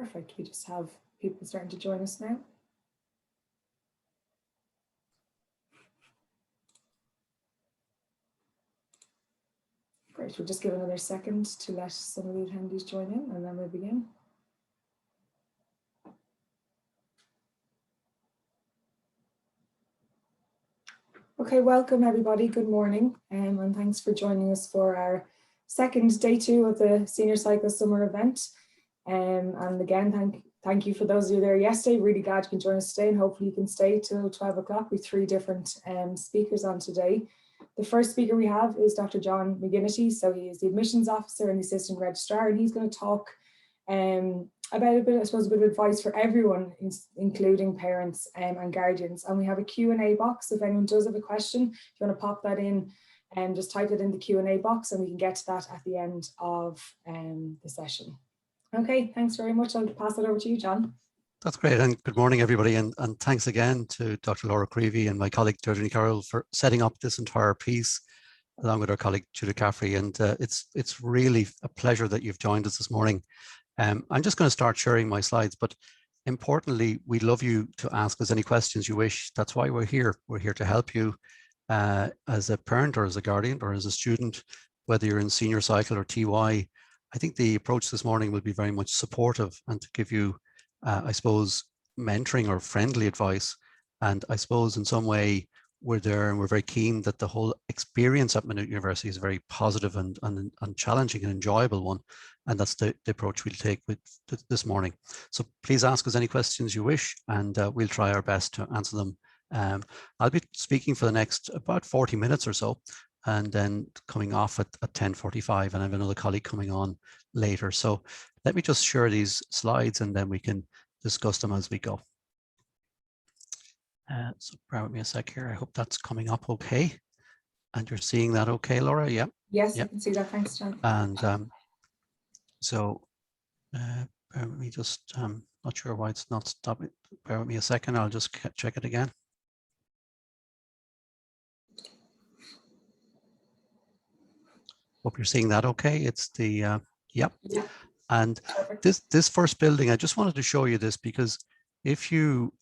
Perfect. We just have people starting to join us now. Great. We'll just give another second to let some of the attendees join in, and then we'll begin. Okay, welcome everybody. Good morning, and thanks for joining us for our second day 2 of the Senior Cycle Summer event. And again, thank you for those of you there yesterday. Really glad you can join us today, and hopefully you can stay till 12 o'clock with 3 different speakers on today. The first speaker we have is Dr. John Mcginnity. So he is the admissions officer and the assistant registrar, and he's going to talk about a bit of advice for everyone, including parents and guardians. And we have a Q&A box. If anyone does have a question, if you want to pop that in, and just type it in the Q&A box, and we can get to that at the end of the session. Okay, thanks very much. I'll pass it over to you, John. That's great, and good morning, everybody, and thanks again to Dr. Laura Creevy and my colleague Girdini Carroll for setting up this entire piece, along with our colleague Julie Caffrey. And it's really a pleasure that you've joined us this morning. I'm just going to start sharing my slides, but importantly, we'd love you to ask us any questions you wish. That's why we're here. We're here to help you as a parent or as a guardian or as a student, whether you're in senior cycle or TY. I think the approach this morning will be very much supportive and to give you I suppose, mentoring or friendly advice. And I suppose in some way we're there and we're very keen that the whole experience at Maynooth University is a very positive and challenging and enjoyable one. And that's the approach we'll take with this morning. So please ask us any questions you wish, and we'll try our best to answer them. I'll be speaking for the next about 40 minutes or so, and then coming off at 10:45, and I have another colleague coming on later. So let me just share these slides and then we can discuss them as we go. So bear with me a sec here. I hope that's coming up okay. And you're seeing that okay, Laura? Yeah. Yes, I can see that. Thanks, John. And so bear with me, just not sure why it's not stopping. Bear with me a second. I'll just check it again. Hope you're seeing that okay. It's the yep. Yeah. And this first building, I just wanted to show you this because if you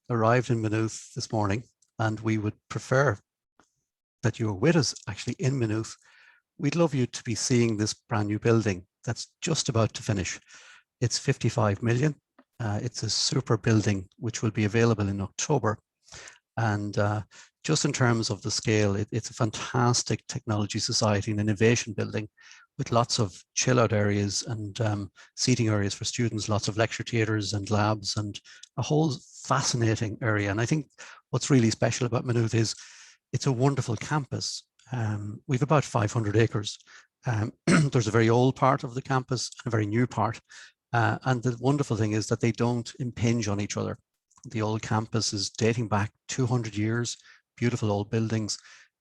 arrived in Maynooth this morning, and we would prefer that you were with us actually in Maynooth, we'd love you to be seeing this brand new building that's just about to finish. It's 55 million. It's a super building which will be available in October. And just in terms of the scale, it's a fantastic technology society and innovation building with lots of chill out areas and seating areas for students, lots of lecture theatres and labs, and a whole fascinating area. And I think what's really special about Maynooth is it's a wonderful campus. We've about 500 acres. There's a very old part of the campus and a very new part. And the wonderful thing is that they don't impinge on each other. The old campus is dating back 200 years, beautiful old buildings.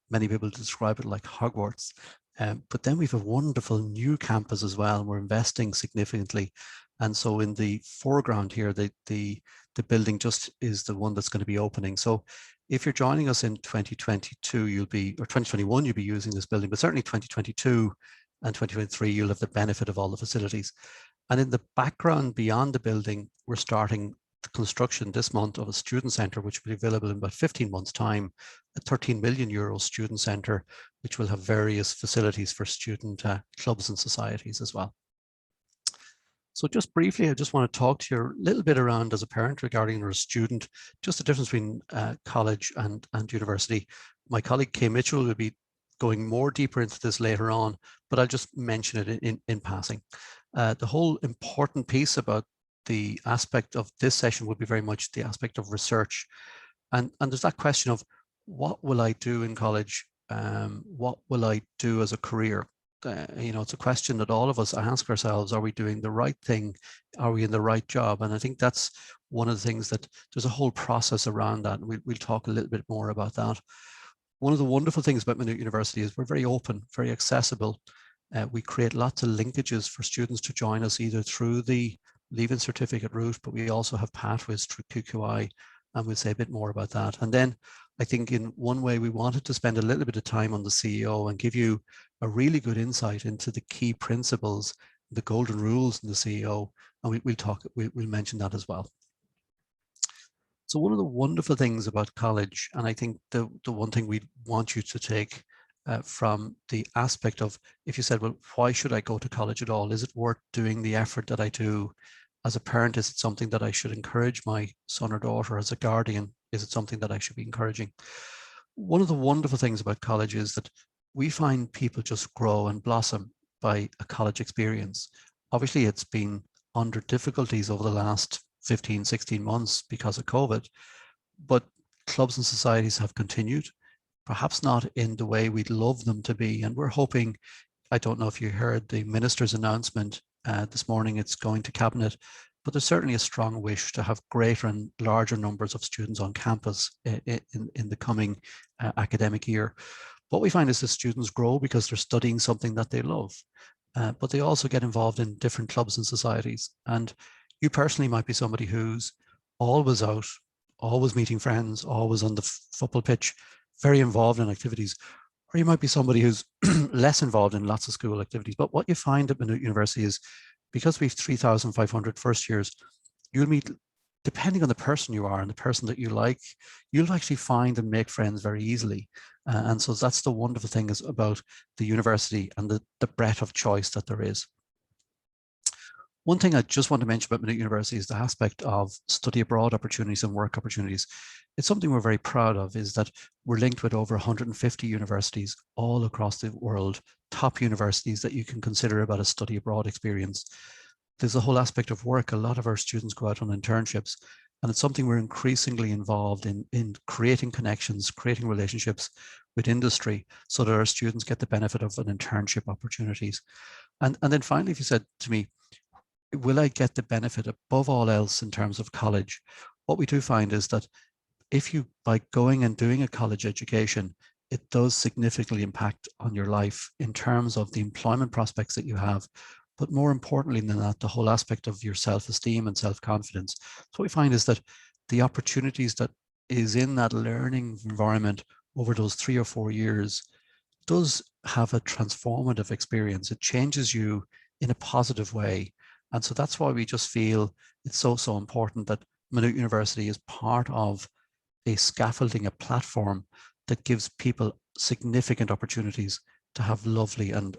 Many people describe it like Hogwarts. But then we have a wonderful new campus as well. We're investing significantly. And so in the foreground here, the building just is the one that's going to be opening. So if you're joining us in 2022, or 2021, you'll be using this building, but certainly 2022 and 2023, you'll have the benefit of all the facilities. And in the background beyond the building, we're starting the construction this month of a student centre, which will be available in about 15 months' time, a 13 million euro student centre, which will have various facilities for student clubs and societies as well. So just briefly, I just want to talk to you a little bit around as a parent regarding or a student, just the difference between college and university. My colleague Kay Mitchell will be going more deeper into this later on, but I'll just mention it in passing. The whole important piece about the aspect of this session would be very much the aspect of research. And there's that question of what will I do in college? What will I do as a career? You know, it's a question that all of us ask ourselves. Are we doing the right thing? Are we in the right job? And I think that's one of the things that there's a whole process around that. And we'll talk a little bit more about that. One of the wonderful things about Maynooth University is we're very open, very accessible. We create lots of linkages for students to join us either through the Leaving Certificate route, but we also have pathways through QQI, and we'll say a bit more about that. And then I think in one way we wanted to spend a little bit of time on the CEO and give you a really good insight into the key principles the golden rules in the CEO, and we'll mention that as well. So one of the wonderful things about college, and I think the one thing we want you to take from the aspect of, if you said, well, why should I go to college at all? Is it worth doing the effort that I do? As a parent, is it something that I should encourage my son or daughter? As a guardian, is it something that I should be encouraging? One of the wonderful things about college is that we find people just grow and blossom by a college experience. Obviously, it's been under difficulties over the last 15, 16 months because of COVID, but clubs and societies have continued, perhaps not in the way we'd love them to be. And we're hoping, I don't know if you heard the minister's announcement this morning, it's going to cabinet, but there's certainly a strong wish to have greater and larger numbers of students on campus in the coming academic year. What we find is that students grow because they're studying something that they love, but they also get involved in different clubs and societies. And you personally might be somebody who's always out, always meeting friends, always on the football pitch, very involved in activities. Or you might be somebody who's less involved in lots of school activities. But what you find at Maynooth University is, because we have 3,500 first years, you'll meet, depending on the person you are and the person that you like, you'll actually find and make friends very easily. And so that's the wonderful thing is about the university and the breadth of choice that there is. One thing I just want to mention about Maynooth University is the aspect of study abroad opportunities and work opportunities. It's something we're very proud of, is that we're linked with over 150 universities all across the world, top universities that you can consider about a study abroad experience. There's a whole aspect of work. A lot of our students go out on internships, and it's something we're increasingly involved in creating connections, creating relationships with industry so that our students get the benefit of an internship opportunities. And then finally, if you said to me, will I get the benefit above all else in terms of college? What we do find is that if you, by going and doing a college education, it does significantly impact on your life in terms of the employment prospects that you have. But more importantly than that, the whole aspect of your self-esteem and self-confidence. So what we find is that the opportunities that is in that learning environment over those 3 or 4 years does have a transformative experience. It changes you in a positive way. And so that's why we just feel it's so important that Maynooth University is part of a scaffolding, a platform that gives people significant opportunities to have lovely and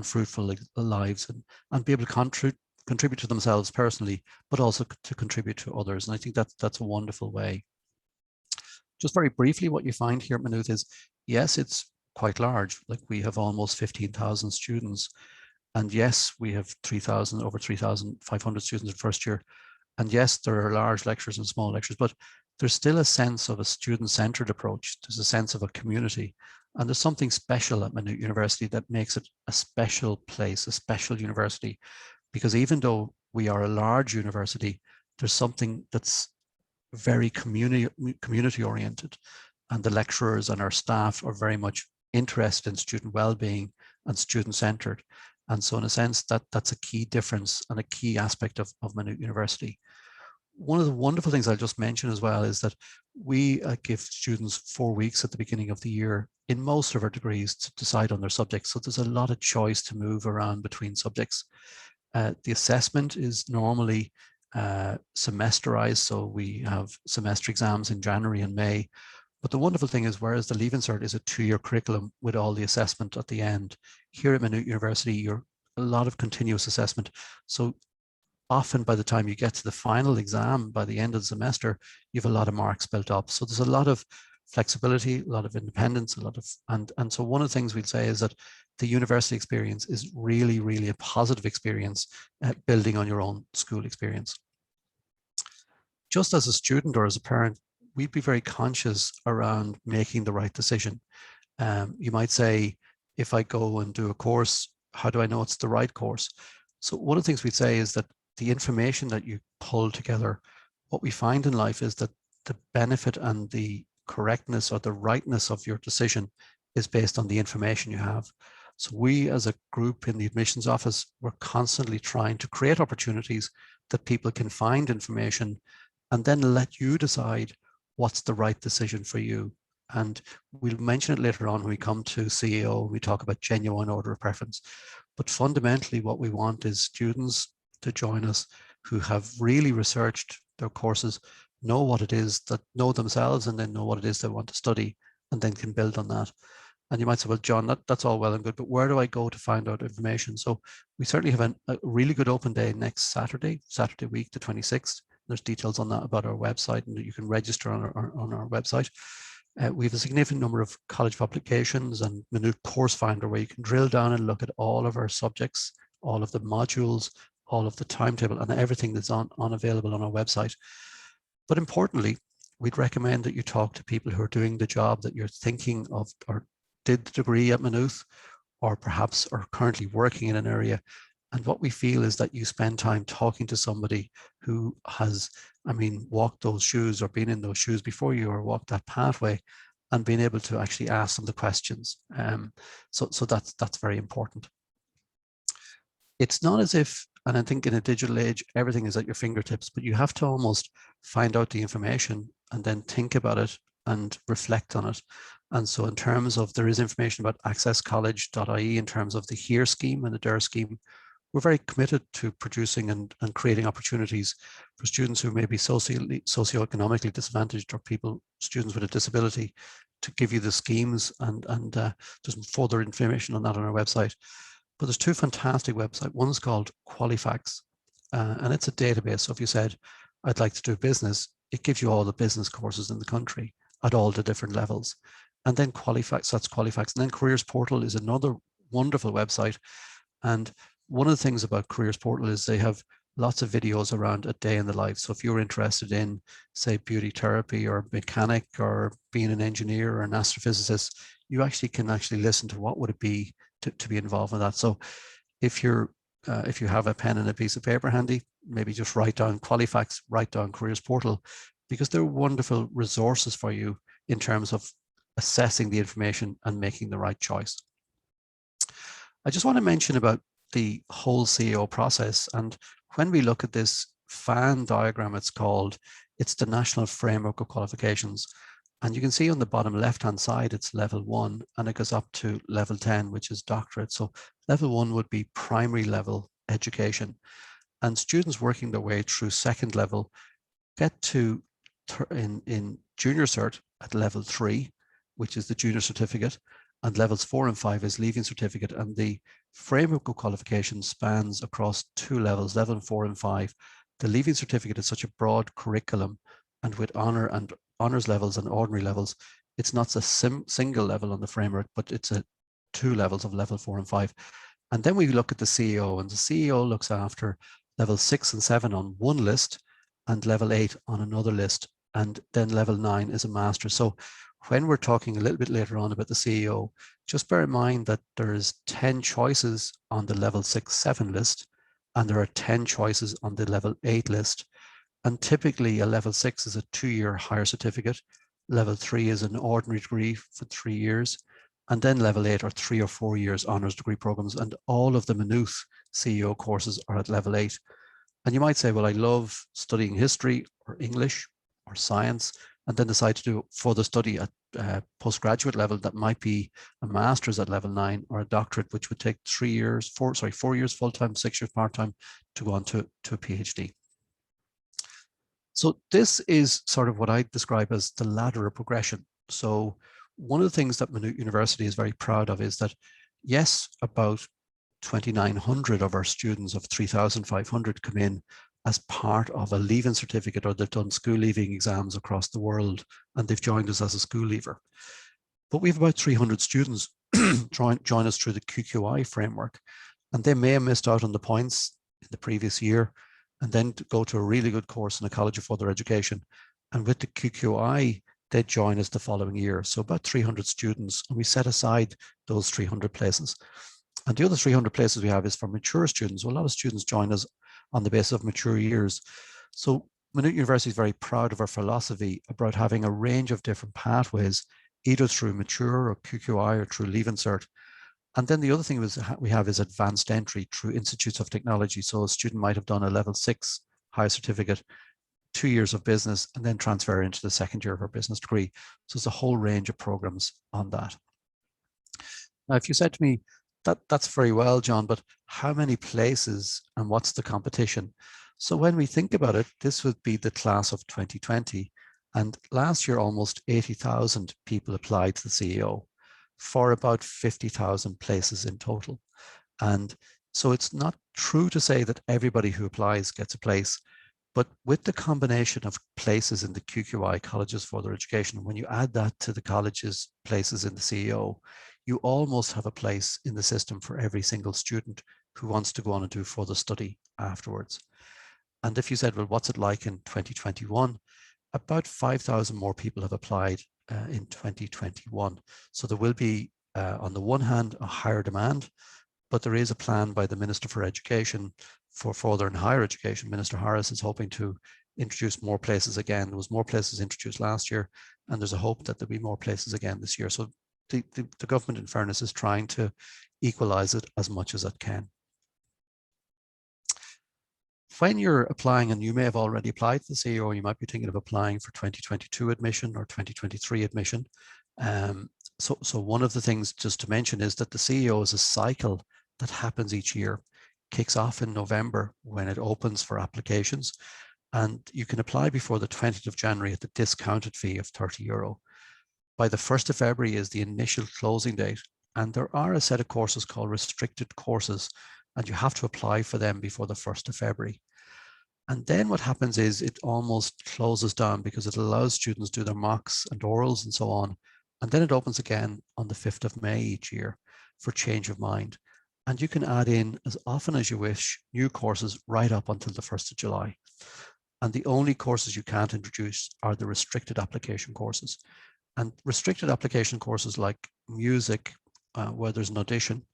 fruitful lives and be able to contribute to themselves personally, but also to contribute to others. And I think that's a wonderful way. Just very briefly, what you find here at Maynooth is, yes, it's quite large. Like, we have almost 15,000 students. And yes, we have over 3,500 students in first year. And yes, there are large lectures and small lectures, but there's still a sense of a student-centered approach. There's a sense of a community. And there's something special at Maynooth University that makes it a special place, a special university. Because even though we are a large university, there's something that's very community-oriented. And the lecturers and our staff are very much interested in student well-being and student-centered. And so in a sense, that's a key difference and a key aspect of Maynooth University. One of the wonderful things I'll just mention as well is that we give students 4 weeks at the beginning of the year in most of our degrees to decide on their subjects. So there's a lot of choice to move around between subjects. The assessment is normally semesterized. So we have semester exams in January and May. But the wonderful thing is, whereas the Leaving Cert is a 2-year curriculum with all the assessment at the end, here at Maynooth University, you're a lot of continuous assessment. So often by the time you get to the final exam, by the end of the semester, you have a lot of marks built up. So there's a lot of flexibility, a lot of independence, and so one of the things we'd say is that the university experience is really, really a positive experience at building on your own school experience. Just as a student or as a parent, we'd be very conscious around making the right decision. You might say, if I go and do a course, how do I know it's the right course? So one of the things we'd say is that the information that you pull together, what we find in life is that the benefit and the correctness or the rightness of your decision is based on the information you have. So we as a group in the admissions office, we're constantly trying to create opportunities that people can find information and then let you decide what's the right decision for you. And we'll mention it later on when we come to CEO, we talk about genuine order of preference. But fundamentally, what we want is students to join us who have really researched their courses, know what it is, that know themselves, and then know what it is they want to study, and then can build on that. And you might say, well, John, that's all well and good, but where do I go to find out information? So we certainly have a really good open day next Saturday week, the 26th. There's details on that about our website, and you can register on our website. We have a significant number of college publications and Maynooth Course Finder, where you can drill down and look at all of our subjects, all of the modules, all of the timetable, and everything that's on available on our website. But importantly, we'd recommend that you talk to people who are doing the job that you're thinking of, or did the degree at Maynooth, or perhaps are currently working in an area. And what we feel is that you spend time talking to somebody who has, walked those shoes or been in those shoes before you, or walked that pathway, and being able to actually ask them the questions. So that's very important. It's not as if, and I think in a digital age, everything is at your fingertips, but you have to almost find out the information and then think about it and reflect on it. And so in terms of, there is information about accesscollege.ie in terms of the HERE scheme and the DER scheme. We're very committed to producing and creating opportunities for students who may be socioeconomically disadvantaged, or students with a disability, to give you the schemes, and there's further information on that on our website. But there's two fantastic websites. One's called Qualifax, and it's a database. So if you said, I'd like to do business, it gives you all the business courses in the country at all the different levels. And then Qualifax, that's Qualifax. And then Careers Portal is another wonderful website. And one of the things about Careers Portal is they have lots of videos around a day in the life. So if you're interested in, say, beauty therapy or mechanic or being an engineer or an astrophysicist, you can listen to what would it be to be involved in that. So if you have a pen and a piece of paper handy, maybe just write down Qualifax, write down Careers Portal, because they're wonderful resources for you in terms of assessing the information and making the right choice. I just want to mention about the whole CEO process. And when we look at this fan diagram, it's the National Framework of Qualifications. And you can see on the bottom left-hand side, it's level 1, and it goes up to level 10, which is doctorate. So level 1 would be primary level education. And students working their way through second level get to, in junior cert at level 3, which is the junior certificate, and levels 4 and 5 is leaving certificate. And the framework of qualification spans across 2 levels, level 4 and 5. The leaving certificate is such a broad curriculum, and with honours levels and ordinary levels, it's not a single level on the framework, but it's 2 levels of level 4 and 5. And then we look at the CEO, and the CEO looks after level 6 and 7 on one list, and level 8 on another list, and then level 9 is a master. So when we're talking a little bit later on about the CEO, just bear in mind that there's 10 choices on the level 6-7 list, and there are 10 choices on the level 8 list. And typically a level 6 is a 2-year higher certificate, level 3 is an ordinary degree for 3 years, and then level 8 are 3 or 4 years honours degree programs, and all of the Maynooth CEO courses are at level 8. And you might say, well, I love studying history or English or science, and then decide to do further study at postgraduate level. That might be a master's at level 9, or a doctorate, which would take 4 years full-time, 6 years part-time to go on to a PhD. So this is sort of what I describe as the ladder of progression. So one of the things that Maynooth University is very proud of is that, yes, about 2,900 of our students of 3,500 come in as part of a leaving certificate, or they've done school leaving exams across the world and they've joined us as a school leaver. But we have about 300 students join us through the QQI framework, and they may have missed out on the points in the previous year and then to go to a really good course in a college of further education. And with the QQI, they join us the following year. So about 300 students, and we set aside those 300 places. And the other 300 places we have is for mature students. So a lot of students join us on the basis of mature years. So Maynooth University is very proud of our philosophy about having a range of different pathways, either through mature or QQI or through leaving cert. And then the other thing we have is advanced entry through institutes of technology. So a student might have done a level 6 higher certificate 2 years of business, and then transfer into the second year of her business degree. So it's a whole range of programs on that. Now, if you said to me, that's very well, John, but how many places and what's the competition? So when we think about it, this would be the class of 2020. And last year, almost 80,000 people applied to the CEO for about 50,000 places in total. And so it's not true to say that everybody who applies gets a place, but with the combination of places in the QQI, Colleges for Further Education, when you add that to the colleges places in the CEO, you almost have a place in the system for every single student who wants to go on and do further study afterwards. And if you said, well, what's it like in 2021? About 5,000 more people have applied in 2021. So there will be, on the one hand, a higher demand, but there is a plan by the Minister for Education for further and higher education. Minister Harris is hoping to introduce more places again. There was more places introduced last year, and there's a hope that there'll be more places again this year. So the government, in fairness, is trying to equalize it as much as it can. When you're applying, and you may have already applied to the CEO, or you might be thinking of applying for 2022 admission or 2023 admission. So one of the things just to mention is that the CEO is a cycle that happens each year, kicks off in November when it opens for applications, and you can apply before the 20th of January at the discounted fee of €30. By the 1st of February is the initial closing date, and there are a set of courses called restricted courses, and you have to apply for them before the 1st of February. And then what happens is it almost closes down because it allows students to do their mocks and orals and so on. And then it opens again on the 5th of May each year for change of mind. And you can add in as often as you wish new courses right up until the 1st of July. And the only courses you can't introduce are the restricted application courses. And restricted application courses like music, where there's an audition.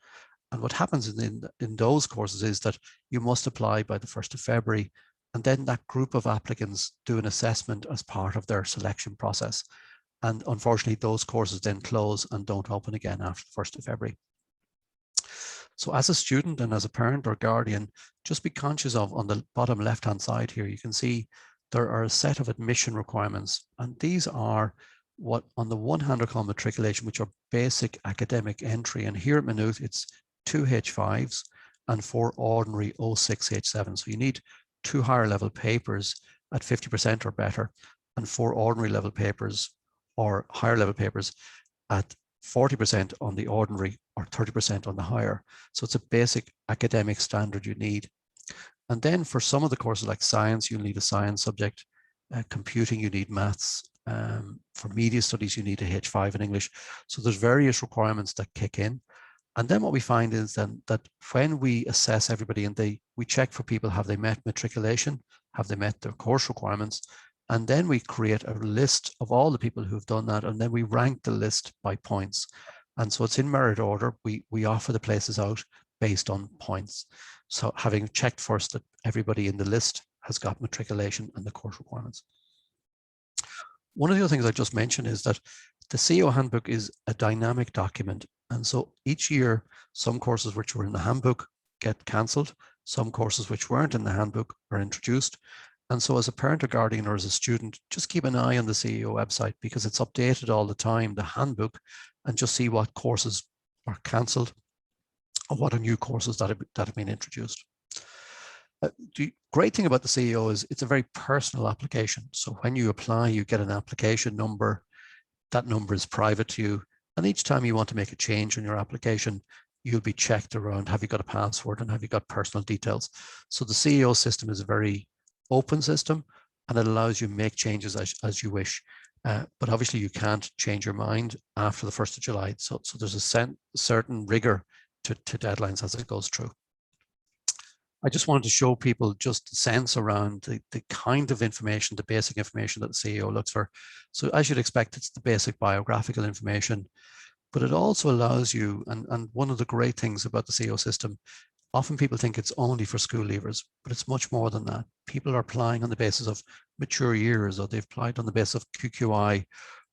And what happens in those courses is that you must apply by the 1st of February. And then that group of applicants do an assessment as part of their selection process. And unfortunately, those courses then close and don't open again after the 1st of February. So as a student and as a parent or guardian, just be conscious of, on the bottom left-hand side here, you can see there are a set of admission requirements. And these are what on the one hand are called matriculation, which are basic academic entry. And here at Maynooth, it's 2 H5s and 4 ordinary 06 H7. So you need 2 higher level papers at 50% or better, and 4 ordinary level papers or higher level papers at 40% on the ordinary or 30% on the higher. So it's a basic academic standard you need. And then for some of the courses like science, you'll need a science subject. Computing, you need maths. For media studies, you need a H5 in English. So there's various requirements that kick in. And then what we find is then that when we assess everybody and we check for people, have they met matriculation? Have they met their course requirements? And then we create a list of all the people who've done that. And then we rank the list by points. And so it's in merit order. We offer the places out based on points. So having checked first that everybody in the list has got matriculation and the course requirements. One of the other things I just mentioned is that the CEO handbook is a dynamic document. And so each year, some courses which were in the handbook get cancelled. Some courses which weren't in the handbook are introduced. And so as a parent or guardian or as a student, just keep an eye on the CEO website because it's updated all the time, the handbook, and just see what courses are cancelled or what are new courses that have been introduced. The great thing about the CEO is it's a very personal application. So when you apply, you get an application number. That number is private to you. And each time you want to make a change in your application, you'll be checked around, have you got a password and have you got personal details? So the CEO system is a very open system and it allows you to make changes as you wish. But obviously you can't change your mind after the 1st of July. So there's a certain rigor to deadlines as it goes through. I just wanted to show people just the sense around the kind of information, the basic information that the CEO looks for. So as you'd expect, it's the basic biographical information, but it also allows you, and one of the great things about the CEO system, often people think it's only for school leavers, but it's much more than that. People are applying on the basis of mature years, or they've applied on the basis of QQI,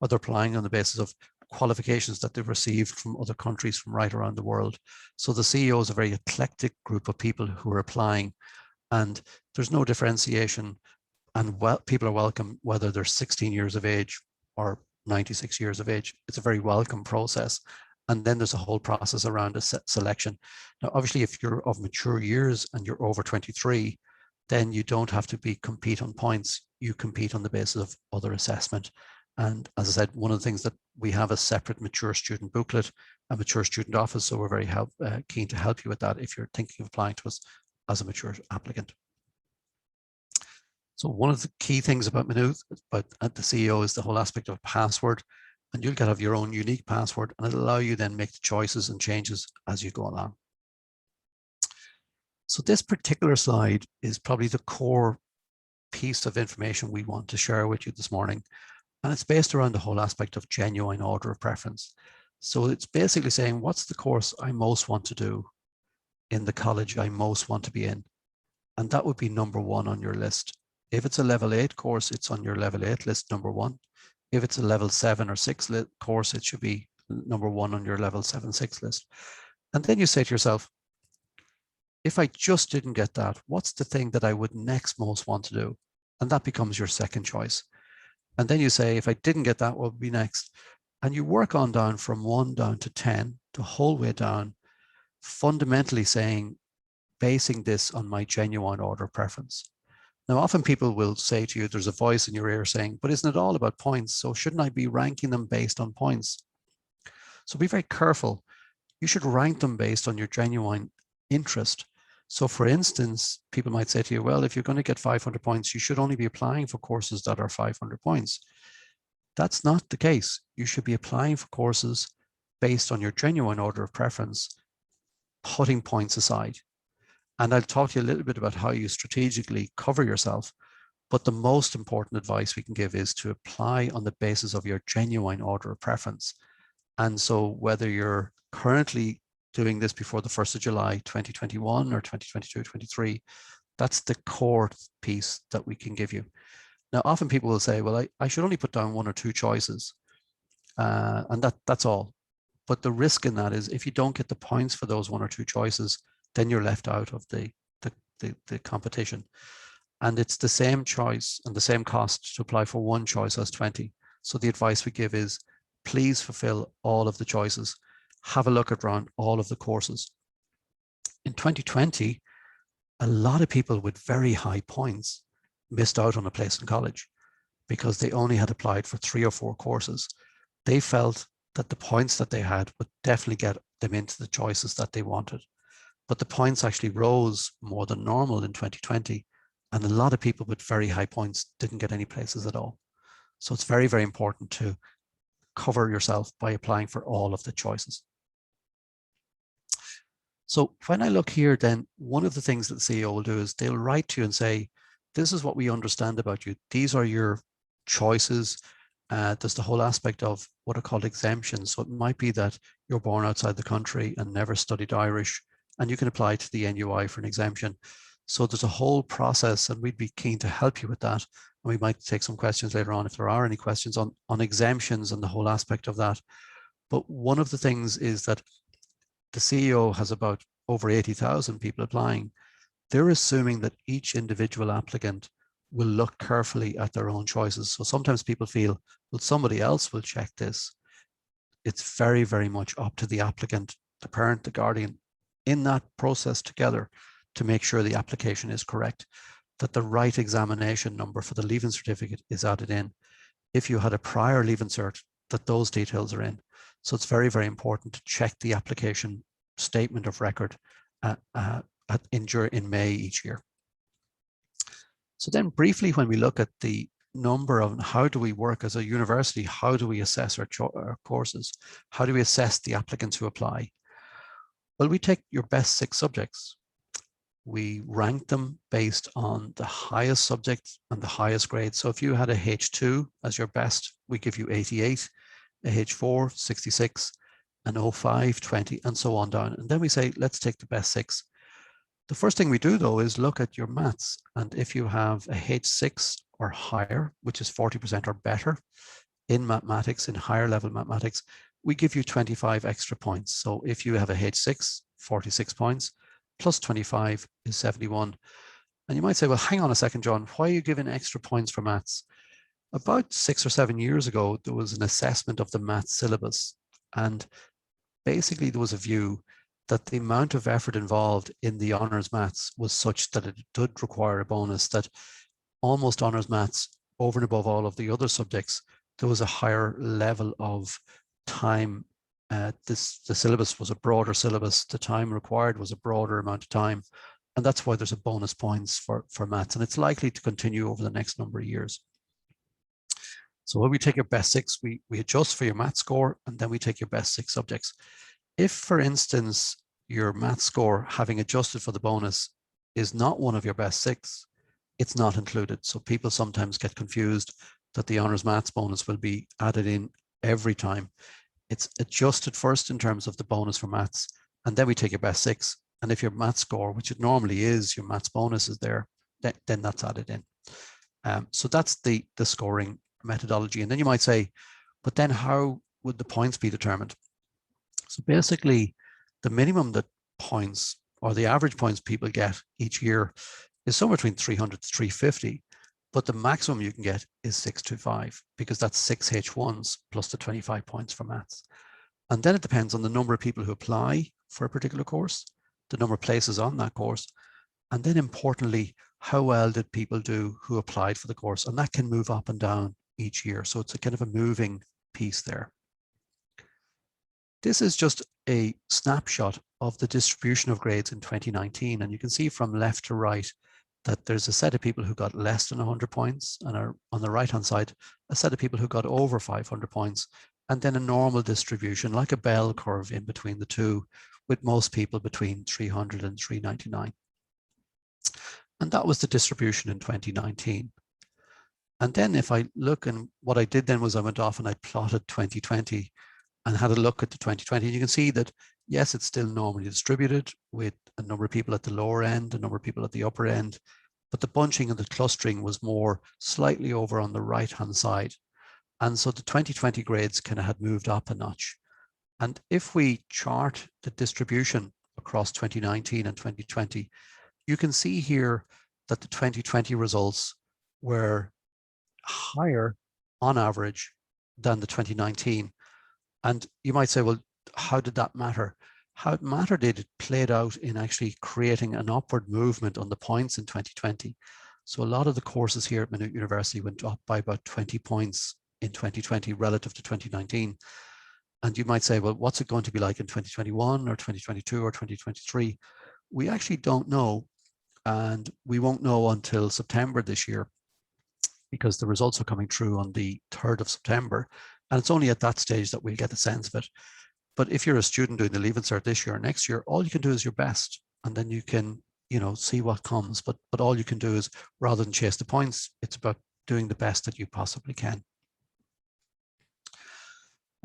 or they're applying on the basis of qualifications that they've received from other countries from right around the world. So the CEO is a very eclectic group of people who are applying, and there's no differentiation and people are welcome whether they're 16 years of age or 96 years of age. It's a very welcome process. And then there's a whole process around a selection. Now, obviously, if you're of mature years and you're over 23, then you don't have to compete on points. You compete on the basis of other assessment. And as I said, one of the things that we have a separate mature student booklet, a mature student office. So we're very keen to help you with that if you're thinking of applying to us as a mature applicant. So one of the key things about Maynooth, but at the CEO, is the whole aspect of password. And you'll have your own unique password, and it'll allow you then make the choices and changes as you go along. So this particular slide is probably the core piece of information we want to share with you this morning. And it's based around the whole aspect of genuine order of preference. So it's basically saying, what's the course I most want to do in the college I most want to be in? And that would be number 1 on your list. If it's a level 8 course, it's on your level 8 list, number 1. If it's a level 7 or 6 course, it should be number 1 on your level 7, 6 list. And then you say to yourself, if I just didn't get that, what's the thing that I would next most want to do? And that becomes your second choice. And then you say, if I didn't get that, what would be next? And you work on down from 1 down to 10, the whole way down, fundamentally saying, basing this on my genuine order of preference. Now, often people will say to you, there's a voice in your ear saying, but isn't it all about points? So shouldn't I be ranking them based on points? So be very careful. You should rank them based on your genuine interest. So for instance, people might say to you, well, if you're going to get 500 points, you should only be applying for courses that are 500 points. That's not the case. You should be applying for courses based on your genuine order of preference, putting points aside. And I'll talk to you a little bit about how you strategically cover yourself. But the most important advice we can give is to apply on the basis of your genuine order of preference. And so whether you're currently doing this before the 1st of July, 2021 or 2022, 23, that's the core piece that we can give you. Now, often people will say, well, I should only put down 1 or 2 choices. And that's all. But the risk in that is if you don't get the points for those 1 or 2 choices, then you're left out of the competition. And it's the same choice and the same cost to apply for 1 choice as 20. So the advice we give is, please fulfill all of the choices. Have a look around all of the courses. In 2020, a lot of people with very high points missed out on a place in college because they only had applied for 3 or 4 courses. They felt that the points that they had would definitely get them into the choices that they wanted. But the points actually rose more than normal in 2020. And a lot of people with very high points didn't get any places at all. So it's very, very important to cover yourself by applying for all of the choices. So when I look here, then one of the things that the CEO will do is they'll write to you and say, this is what we understand about you. These are your choices. There's the whole aspect of what are called exemptions. So it might be that you're born outside the country and never studied Irish, and you can apply to the NUI for an exemption. So there's a whole process, and we'd be keen to help you with that. And we might take some questions later on if there are any questions on exemptions and the whole aspect of that. But one of the things is that the CEO has about over 80,000 people applying. They're assuming that each individual applicant will look carefully at their own choices. So sometimes people feel, well, somebody else will check this. It's very, very much up to the applicant, the parent, the guardian, in that process together to make sure the application is correct, that the right examination number for the Leaving Certificate is added in. If you had a prior Leaving Cert, that those details are in. So it's very, very important to check the application statement of record in May each year. So then briefly, when we look at the number of how do we work as a university, how do we assess our courses? How do we assess the applicants who apply? Well, we take your best 6 subjects. We rank them based on the highest subject and the highest grade. So if you had a H2 as your best, we give you 88, a H4, 66, an O5, 20, and so on down. And then we say, let's take the best 6. The first thing we do, though, is look at your maths. And if you have a H6 or higher, which is 40% or better in mathematics, in higher level mathematics, we give you 25 extra points. So if you have a H6, 46 points, plus 25 is 71. And you might say, well, hang on a second, John, why are you giving extra points for maths? About 6 or 7 years ago, there was an assessment of the maths syllabus. And basically there was a view that the amount of effort involved in the honours maths was such that it did require a bonus, that almost honours maths, over and above all of the other subjects, there was a higher level of time. The syllabus was a broader syllabus. The time required was a broader amount of time. And that's why there's a bonus points for maths. And it's likely to continue over the next number of years. So when we take your best 6, we adjust for your math score, and then we take your best 6 subjects. If, for instance, your math score, having adjusted for the bonus, is not one of your best 6, it's not included. So people sometimes get confused that the honours maths bonus will be added in every time. It's adjusted first in terms of the bonus for maths, and then we take your best 6. And if your math score, which it normally is, your maths bonus is there, then that's added in. So that's the scoring methodology. And then you might say, but then how would the points be determined? So basically, the minimum that points, or the average points people get each year, is somewhere between 300 to 350, but the maximum you can get is 625, because that's 6 H1s plus the 25 points for maths. And then it depends on the number of people who apply for a particular course, the number of places on that course, and then importantly, how well did people do who applied for the course? And that can move up and down each year. So it's a kind of a moving piece there. This is just a snapshot of the distribution of grades in 2019. And you can see from left to right that there's a set of people who got less than 100 points, and are on the right-hand side, a set of people who got over 500 points, and then a normal distribution, like a bell curve in between the two, with most people between 300 and 399. And that was the distribution in 2019. And then if I look, and what I did then was I went off and I plotted 2020 and had a look at the 2020. And you can see that, yes, it's still normally distributed with a number of people at the lower end, a number of people at the upper end, but the bunching and the clustering was more slightly over on the right-hand side. And so the 2020 grades kind of had moved up a notch. And if we chart the distribution across 2019 and 2020, you can see here that the 2020 results were higher on average than the 2019. And you might say, well, how did that matter? How it mattered, it played out in actually creating an upward movement on the points in 2020. So a lot of the courses here at Maynooth University went up by about 20 points in 2020 relative to 2019. And you might say, well, what's it going to be like in 2021 or 2022 or 2023? We actually don't know. And we won't know until September this year, because the results are coming through on the 3rd of September. And it's only at that stage that we'll get a sense of it. But if you're a student doing the Leaving Cert this year or next year, all you can do is your best. And then you can, see what comes. But all you can do is, rather than chase the points, it's about doing the best that you possibly can.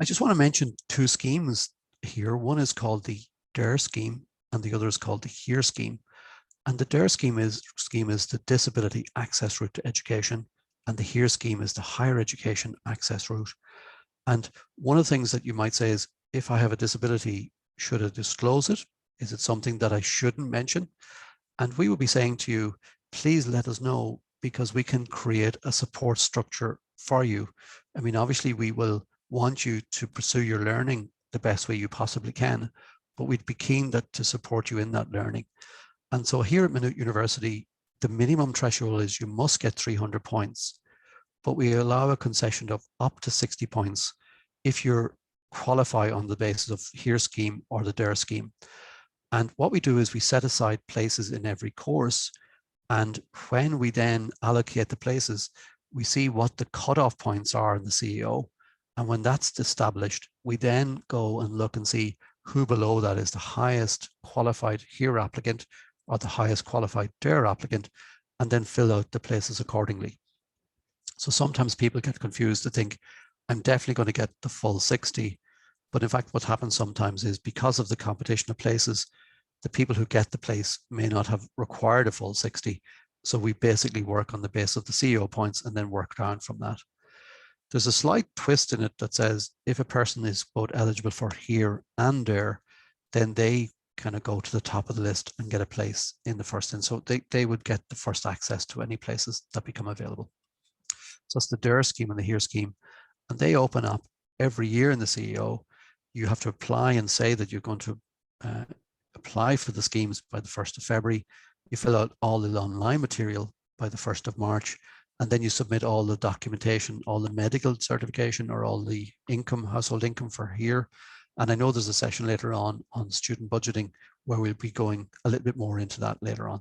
I just want to mention 2 schemes here. One is called the DARE scheme, and the other is called the HERE scheme. And the DARE scheme is the Disability Access Route to Education, and the HERE scheme is the Higher Education Access Route. And one of the things that you might say is, if I have a disability, should I disclose it? Is it something that I shouldn't mention? And we will be saying to you, please let us know, because we can create a support structure for you. I mean, obviously we will want you to pursue your learning the best way you possibly can, but we'd be keen to support you in that learning. And so here at Maynooth University, the minimum threshold is you must get 300 points, but we allow a concession of up to 60 points if you qualify on the basis of HERE scheme or the DARE scheme. And what we do is we set aside places in every course. And when we then allocate the places, we see what the cutoff points are in the CEO. And when that's established, we then go and look and see who below that is the highest qualified HERE applicant or the highest qualified DARE applicant, and then fill out the places accordingly. So sometimes people get confused to think, I'm definitely going to get the full 60. But in fact, what happens sometimes is, because of the competition of places, the people who get the place may not have required a full 60. So we basically work on the basis of the CEO points and then work down from that. There's a slight twist in it that says if a person is both eligible for HERE and DARE, then they kind of go to the top of the list and get a place in the first in. So they would get the first access to any places that become available. So it's the DARE scheme and the HERE scheme, and they open up every year in the CEO. You have to apply and say that you're going to apply for the schemes by the 1st of February. You fill out all the online material by the 1st of March, and then you submit all the documentation, all the medical certification or all the income, household income for HERE. And I know there's a session later on student budgeting where we'll be going a little bit more into that later on.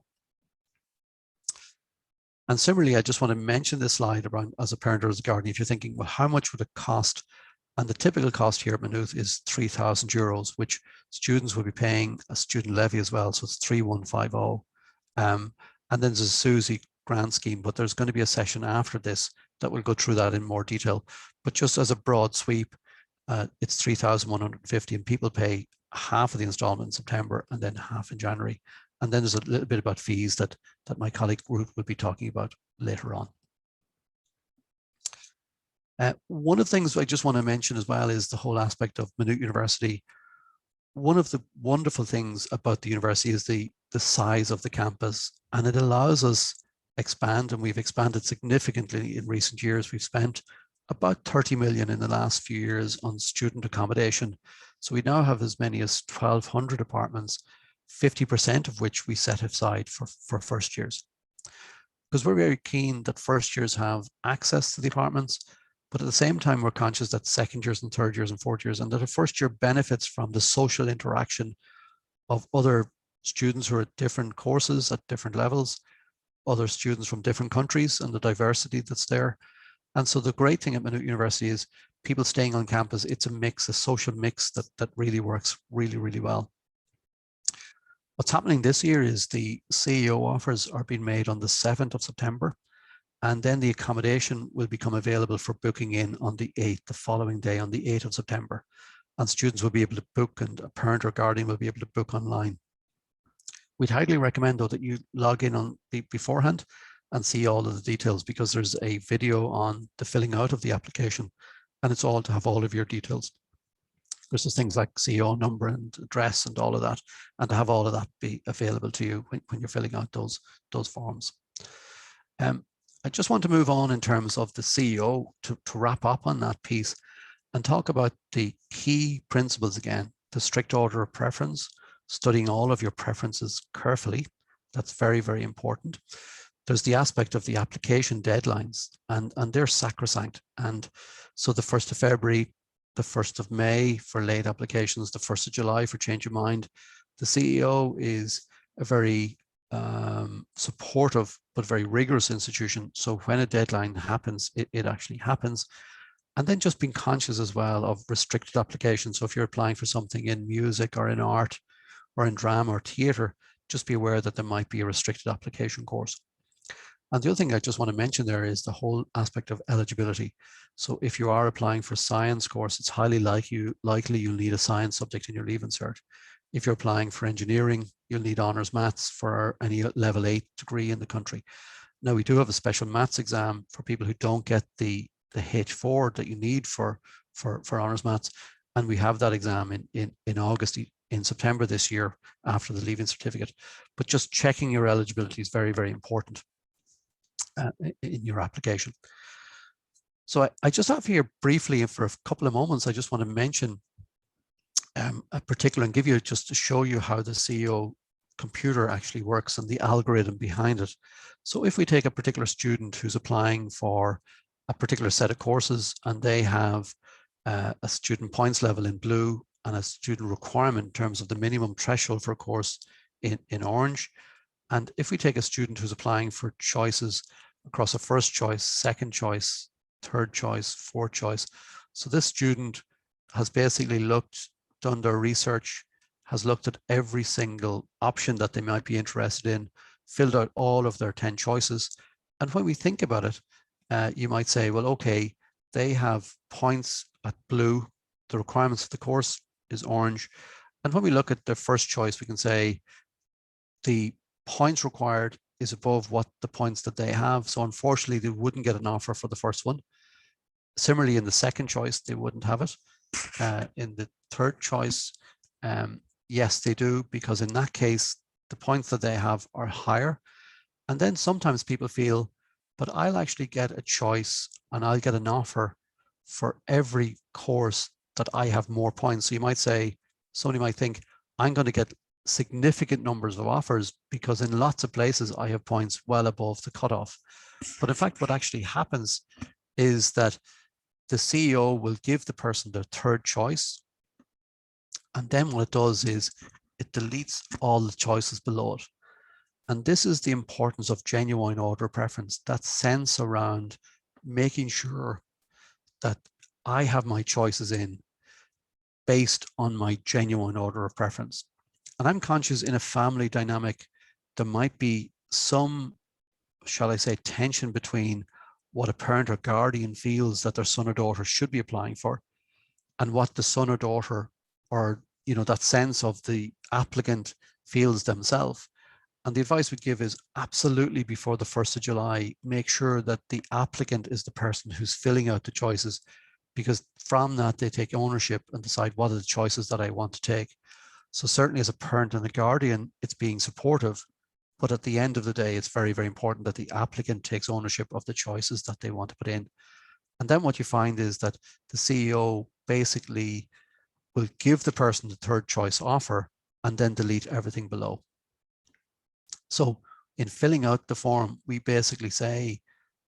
And similarly, I just want to mention this slide around as a parent or as a guardian. If you're thinking, well, how much would it cost? And the typical cost here at Maynooth is €3,000, which students will be paying a student levy as well. So it's 3,150. And then there's a SUSI grant scheme, but there's going to be a session after this that will go through that in more detail. But just as a broad sweep, it's 3,150, and people pay half of the installment in September and then half in January. And then there's a little bit about fees that my colleague Ruth will be talking about later on. One of the things I just want to mention as well is the whole aspect of Maynooth University. One of the wonderful things about the university is the size of the campus, and it allows us expand, and we've expanded significantly in recent years. We've spent about 30 million in the last few years on student accommodation. So we now have as many as 1,200 apartments, 50% of which we set aside for first years. Because we're very keen that first years have access to the apartments, but at the same time, we're conscious that second years and third years and fourth years, and that a first year benefits from the social interaction of other students who are at different courses at different levels, other students from different countries, and the diversity that's there. And so the great thing at Maynooth University is people staying on campus, it's a mix, a social mix that really works really, really well. What's happening this year is the CEO offers are being made on the 7th of September, and then the accommodation will become available for booking in on the 8th, the following day on the 8th of September. And students will be able to book, and a parent or guardian will be able to book online. We'd highly recommend though that you log in on beforehand and see all of the details, because there's a video on the filling out of the application, and it's all to have all of your details. There's things like CEO number and address and all of that, and to have all of that be available to you when you're filling out those forms. I just want to move on in terms of the CEO to wrap up on that piece and talk about the key principles again: the strict order of preference, studying all of your preferences carefully. That's very, very important. There's the aspect of the application deadlines, and they're sacrosanct. And so the 1st of February, the 1st of May for late applications, the 1st of July for change of mind. The CEO is a very supportive but very rigorous institution. So when a deadline happens, it actually happens. And then just being conscious as well of restricted applications. So if you're applying for something in music or in art or in drama or theatre, just be aware that there might be a restricted application course. And the other thing I just want to mention there is the whole aspect of eligibility. So if you are applying for a science course, it's highly likely you'll need a science subject in your Leaving Cert. If you're applying for engineering, you'll need honours maths for any level 8 degree in the country. Now, we do have a special maths exam for people who don't get the H4 that you need for honours maths. And we have that exam in August, in September this year after the Leaving Certificate. But just checking your eligibility is very, very important in your application. So I just have here briefly for a couple of moments, I just want to mention a particular and give you just to show you how the CEO computer actually works and the algorithm behind it. So if we take a particular student who's applying for a particular set of courses, and they have a student points level in blue and a student requirement in terms of the minimum threshold for a course in orange. And if we take a student who's applying for choices across a first choice, second choice, third choice, fourth choice. So this student has basically done their research, has looked at every single option that they might be interested in, filled out all of their 10 choices. And when we think about it, you might say, well, okay, they have points at blue, the requirements of the course is orange. And when we look at their first choice, we can say the points required is above what the points that they have. So unfortunately, they wouldn't get an offer for the first one. Similarly, in the second choice, they wouldn't have it. In the third choice, yes, they do, because in that case, the points that they have are higher. And then sometimes people feel, but I'll actually get a choice and I'll get an offer for every course that I have more points. So you might say, somebody might think, I'm going to get significant numbers of offers because in lots of places I have points well above the cutoff. But in fact, what actually happens is that the CEO will give the person their third choice. And then what it does is it deletes all the choices below it. And this is the importance of genuine order of preference, that sense around making sure that I have my choices in based on my genuine order of preference. And I'm conscious in a family dynamic, there might be some, shall I say, tension between what a parent or guardian feels that their son or daughter should be applying for and what the son or daughter, or that sense of the applicant feels themselves. And the advice we give is absolutely before the 1st of July, make sure that the applicant is the person who's filling out the choices, because from that they take ownership and decide what are the choices that I want to take. So certainly as a parent and a guardian, it's being supportive, but at the end of the day, it's very, very important that the applicant takes ownership of the choices that they want to put in. And then what you find is that the CEO basically will give the person the third choice offer and then delete everything below. So in filling out the form, we basically say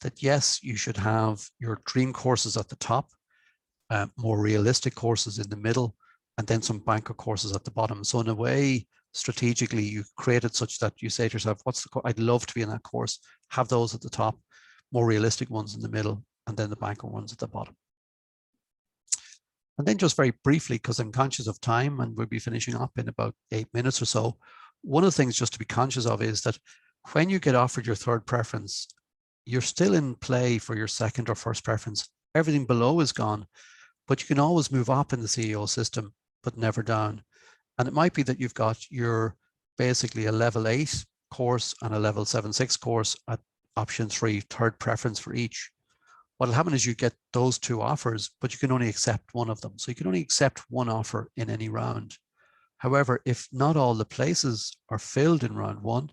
that yes, you should have your dream courses at the top, more realistic courses in the middle, and then some banker courses at the bottom. So in a way, strategically, you create it such that you say to yourself, I'd love to be in that course, have those at the top, more realistic ones in the middle, and then the banker ones at the bottom. And then just very briefly, because I'm conscious of time and we'll be finishing up in about 8 minutes or so, one of the things just to be conscious of is that when you get offered your third preference, you're still in play for your second or first preference. Everything below is gone, but you can always move up in the CEO system, but never down. And it might be that you've got your basically a level 8 course and a level 7.6 course at option 3, third preference for each. What'll happen is you get those two offers, but you can only accept one of them. So you can only accept one offer in any round. However, if not all the places are filled in round 1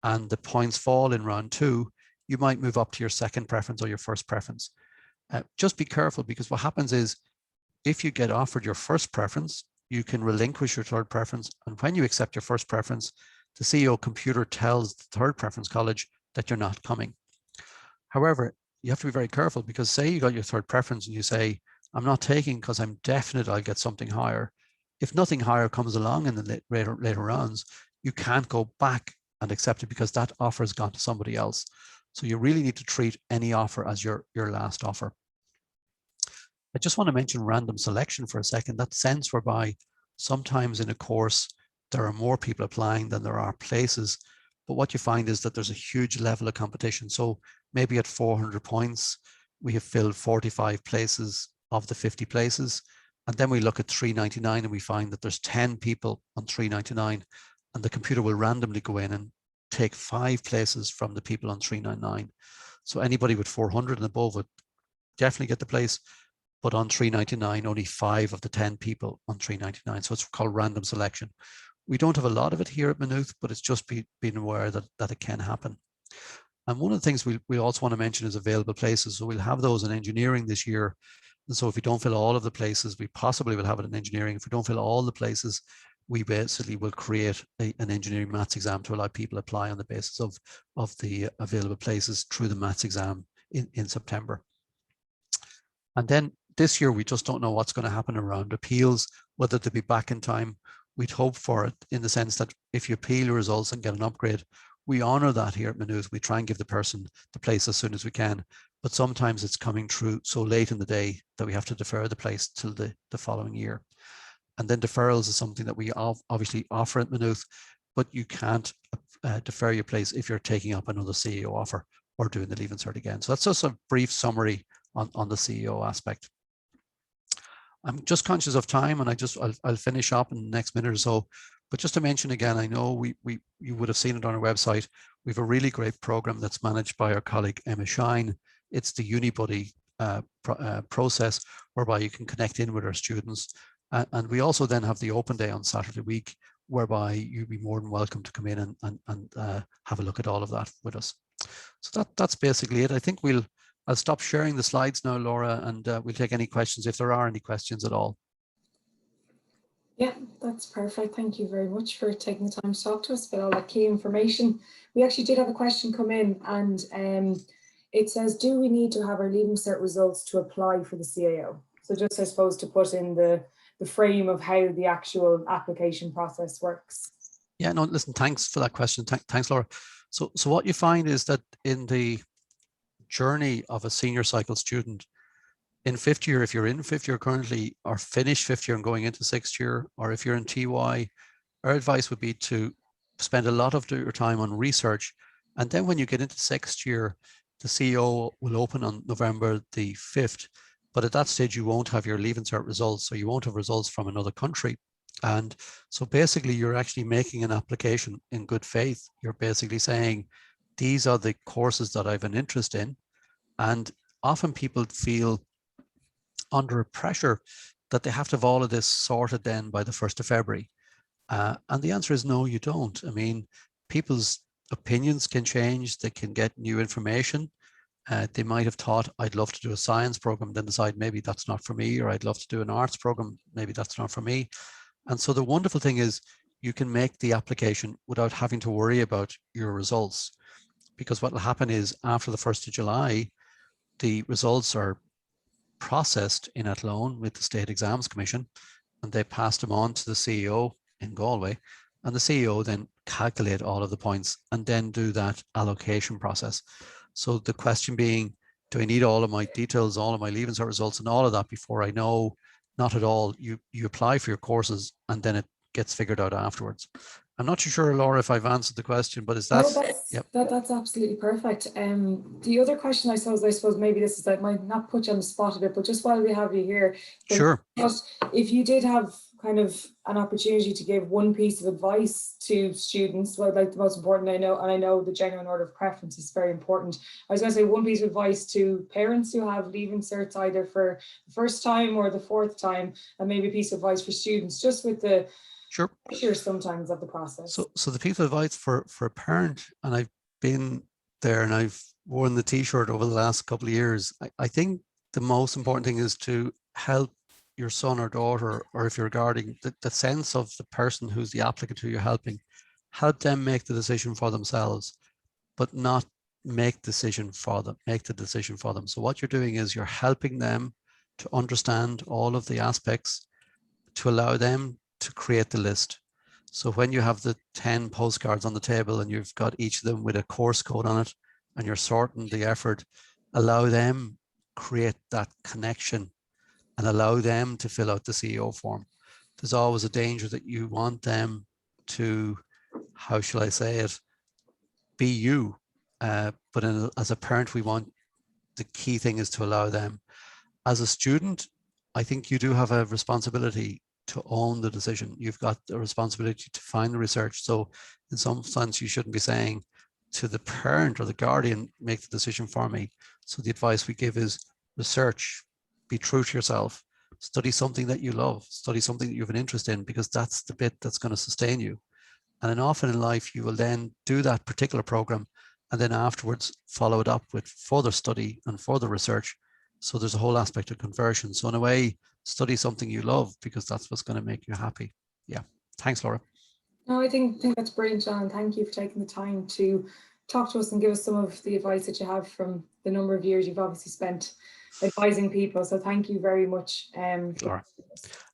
and the points fall in round 2, you might move up to your second preference or your first preference. Just be careful, because what happens is if you get offered your first preference, you can relinquish your third preference. And when you accept your first preference, the CEO computer tells the third preference college that you're not coming. However, you have to be very careful, because say you got your third preference and you say, I'm not taking because I'm definite I'll get something higher. If nothing higher comes along in the later rounds, you can't go back and accept it because that offer has gone to somebody else. So you really need to treat any offer as your last offer. I just want to mention random selection for a second, that sense whereby sometimes in a course, there are more people applying than there are places. But what you find is that there's a huge level of competition. So maybe at 400 points, we have filled 45 places of the 50 places. And then we look at 399 and we find that there's 10 people on 399, and the computer will randomly go in and take 5 places from the people on 399. So anybody with 400 and above would definitely get the place, but on 399, only 5 of the 10 people on 399. So it's called random selection. We don't have a lot of it here at Maynooth, but it's just being aware that it can happen. And one of the things we also want to mention is available places. So we'll have those in engineering this year. And so if we don't fill all of the places, we possibly will have it in engineering. If we don't fill all the places, we basically will create an engineering maths exam to allow people apply on the basis of the available places through the maths exam in September. And then this year, we just don't know what's going to happen around appeals, whether they'll be back in time. We'd hope for it in the sense that if you appeal your results and get an upgrade, we honor that here at Maynooth. We try and give the person the place as soon as we can, but sometimes it's coming through so late in the day that we have to defer the place till the following year. And then deferrals is something that we obviously offer at Maynooth, but you can't defer your place if you're taking up another CEO offer or doing the Leave Insert again. So that's just a brief summary on the CEO aspect. I'm just conscious of time, and I'll finish up in the next minute or so. But just to mention again, I know you would have seen it on our website. We have a really great program that's managed by our colleague Emma Shine. It's the UniBuddy process, whereby you can connect in with our students And we also then have the open day on Saturday week, whereby you'd be more than welcome to come in and have a look at all of that with us. So that's basically it. I think I'll stop sharing the slides now, Laura, and we'll take any questions if there are any questions at all. Yeah, that's perfect. Thank you very much for taking the time to talk to us about all that key information. We actually did have a question come in, and it says, do we need to have our Leaving Cert results to apply for the CAO? So just, I suppose, to put in the frame of how the actual application process works. Yeah, no, listen, thanks for that question. Thanks, Laura. So what you find is that in the journey of a senior cycle student, in fifth year, if you're in fifth year currently, or finished fifth year and going into sixth year, or if you're in TY, our advice would be to spend a lot of your time on research. And then when you get into sixth year, the CEO will open on November the 5th. But at that stage, you won't have your Leaving Cert results, so you won't have results from another country. And so basically, you're actually making an application in good faith. You're basically saying, these are the courses that I have an interest in. And often people feel under a pressure that they have to have all of this sorted then by the 1st of February. And the answer is no, you don't. I mean, people's opinions can change. They can get new information. They might have thought, I'd love to do a science program, then decide maybe that's not for me, or I'd love to do an arts program, maybe that's not for me. And so the wonderful thing is you can make the application without having to worry about your results, because what will happen is after the 1st of July, the results are processed in Athlone with the State Exams Commission, and they pass them on to the CEO in Galway, and the CEO then calculate all of the points and then do that allocation process. So the question being, do I need all of my details, all of my Leaving Cert results and all of that before I know? Not at all. You apply for your courses and then it gets figured out afterwards. I'm not too sure, Laura, if I've answered the question, but is that? No, that's absolutely perfect. The other question I suppose maybe this is, I might not put you on the spot a bit, but just while we have you here, sure. If you did have kind of an opportunity to give one piece of advice to students, well, like the most important, I know the genuine order of preference is very important. I was going to say one piece of advice to parents who have Leaving Certs either for the first time or the fourth time, and maybe a piece of advice for students, just with the sure sometimes of the process. So the piece of advice for a parent, and I've been there and I've worn the t-shirt over the last couple of years, I think the most important thing is to help your son or daughter, or if you're guarding, the sense of the person who's the applicant who you're helping, help them make the decision for themselves, but not make the decision for them. So what you're doing is you're helping them to understand all of the aspects to allow them to create the list. So when you have the 10 postcards on the table and you've got each of them with a course code on it and you're sorting the effort, allow them create that connection and allow them to fill out the CEO form. There's always a danger that you want them to, how shall I say it, be you. But as a parent, the key thing is to allow them. As a student, I think you do have a responsibility to own the decision. You've got the responsibility to find the research. So in some sense, you shouldn't be saying to the parent or the guardian, make the decision for me. So the advice we give is research, be true to yourself, study something that you love, study something that you have an interest in, because that's the bit that's going to sustain you. And then often in life, you will then do that particular program and then afterwards follow it up with further study and further research. So there's a whole aspect of conversion. So in a way, study something you love, because that's what's going to make you happy. Yeah. Thanks, Laura. No, I think that's brilliant, John. Thank you for taking the time to talk to us and give us some of the advice that you have from the number of years you've obviously spent advising people. So thank you very much. Laura.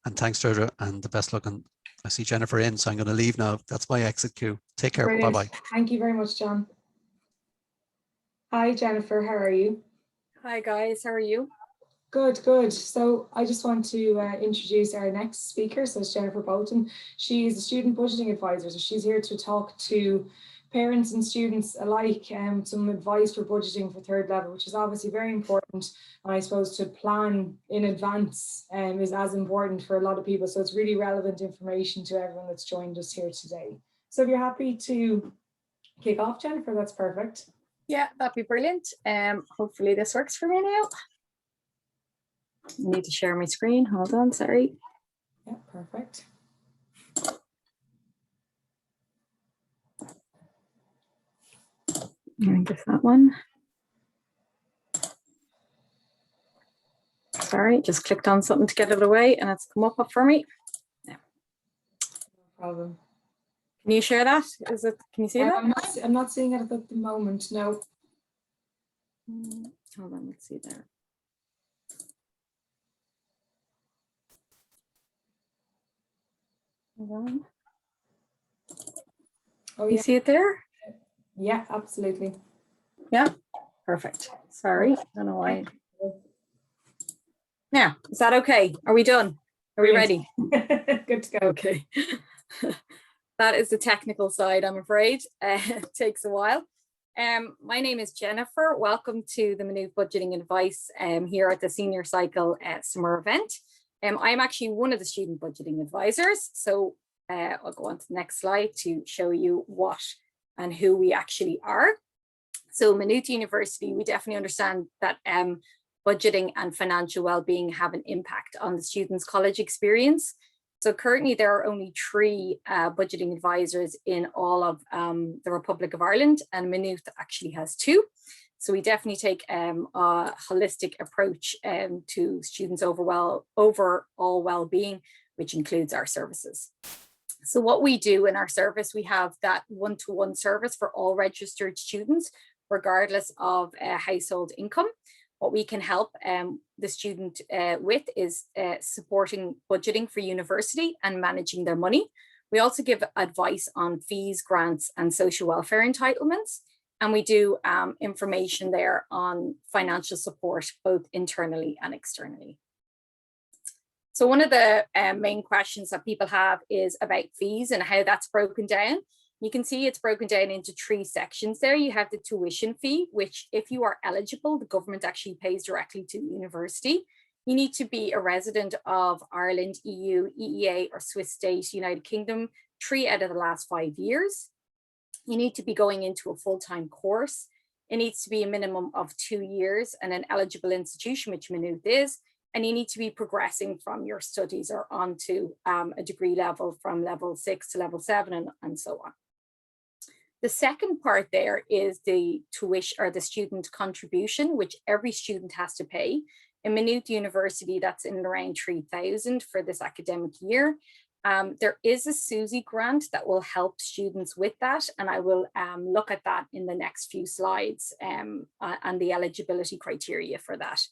And thanks, Georgia, and the best luck. And I see Jennifer in, so I'm going to leave now. That's my exit cue. Take care. Brilliant. Bye-bye. Thank you very much, John. Hi, Jennifer. How are you? Hi, guys. How are you? Good, good. So I just want to introduce our next speaker. So it's Jennifer Bolton. She's a student budgeting advisor. So she's here to talk to parents and students alike, some advice for budgeting for third level, which is obviously very important. And I suppose to plan in advance is as important for a lot of people. So it's really relevant information to everyone that's joined us here today. So if you're happy to kick off, Jennifer, that's perfect. Yeah, that'd be brilliant. Hopefully this works for me now. I need to share my screen. Hold on, sorry. Yeah, perfect. I guess that one. Sorry, just clicked on something to get it away and it's come up for me. Yeah. No problem. Can you share that? Is it? Can you see that? I'm not seeing it at the moment. No. Hold on, let's see there. Hold on. Oh, You yeah. see it there? Yeah, absolutely. Yeah, perfect. Sorry, I don't know why. Now, is that okay? Are we done? Are we ready? Good to go. Okay. That is the technical side, I'm afraid. It takes a while. My name is Jennifer. Welcome to the Maynooth Budgeting Advice here at the Senior Cycle Summer Event. I'm actually one of the student budgeting advisors. So I'll go on to the next slide to show you what and who we actually are. So Maynooth University, we definitely understand that budgeting and financial well-being have an impact on the students' college experience. So currently there are only 3 budgeting advisors in all of the Republic of Ireland, and Maynooth actually has 2. So we definitely take a holistic approach to students' overall well-being, which includes our services. So what we do in our service, we have that one-to-one service for all registered students, regardless of household income. What we can help the student with is supporting budgeting for university and managing their money. We also give advice on fees, grants, and social welfare entitlements. And we do information there on financial support, both internally and externally. So one of the main questions that people have is about fees and how that's broken down. You can see it's broken down into 3 sections there. You have the tuition fee, which if you are eligible, the government actually pays directly to the university. You need to be a resident of Ireland, EU, EEA, or Swiss state, United Kingdom, 3 out of the last 5 years. You need to be going into a full-time course. It needs to be a minimum of 2 years and an eligible institution, which Maynooth is. And you need to be progressing from your studies or onto a degree level from level 6 to level 7 and so on. The second part there is the tuition or the student contribution, which every student has to pay. In Maynooth University, that's in around 3,000 for this academic year. There is a SUSI grant that will help students with that, and I will look at that in the next few slides and the eligibility criteria for that.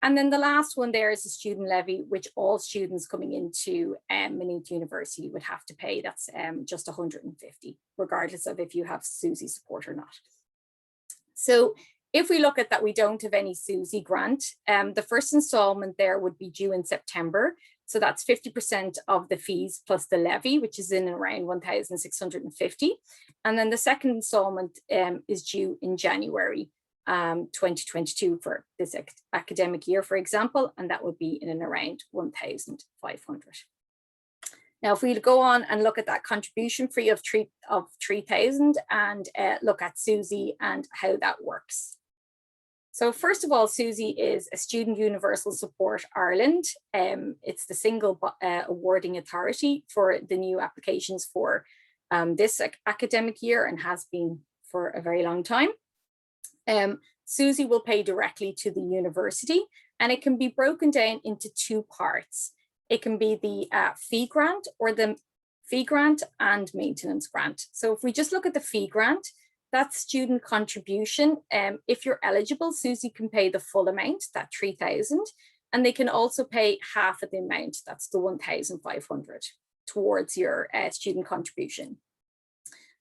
And then the last one there is the student levy, which all students coming into Maynooth University would have to pay. That's just 150, regardless of if you have SUSI support or not. So if we look at that, we don't have any SUSI grant. The first installment there would be due in September. So that's 50% of the fees plus the levy, which is in around 1,650. And then the second installment is due in January 2022 for this academic year, for example, and that would be in and around 1,500. Now, if we go on and look at that contribution fee of 3,000 and look at SUSI and how that works. So first of all, SUSI is a Student Universal Support Ireland. It's the single awarding authority for the new applications for this academic year and has been for a very long time. SUSI will pay directly to the university, and it can be broken down into 2 parts. It can be the fee grant or the fee grant and maintenance grant. So if we just look at the fee grant, that's student contribution. If you're eligible, SUSI can pay the full amount, that 3,000, and they can also pay half of the amount, that's the 1,500, towards your student contribution.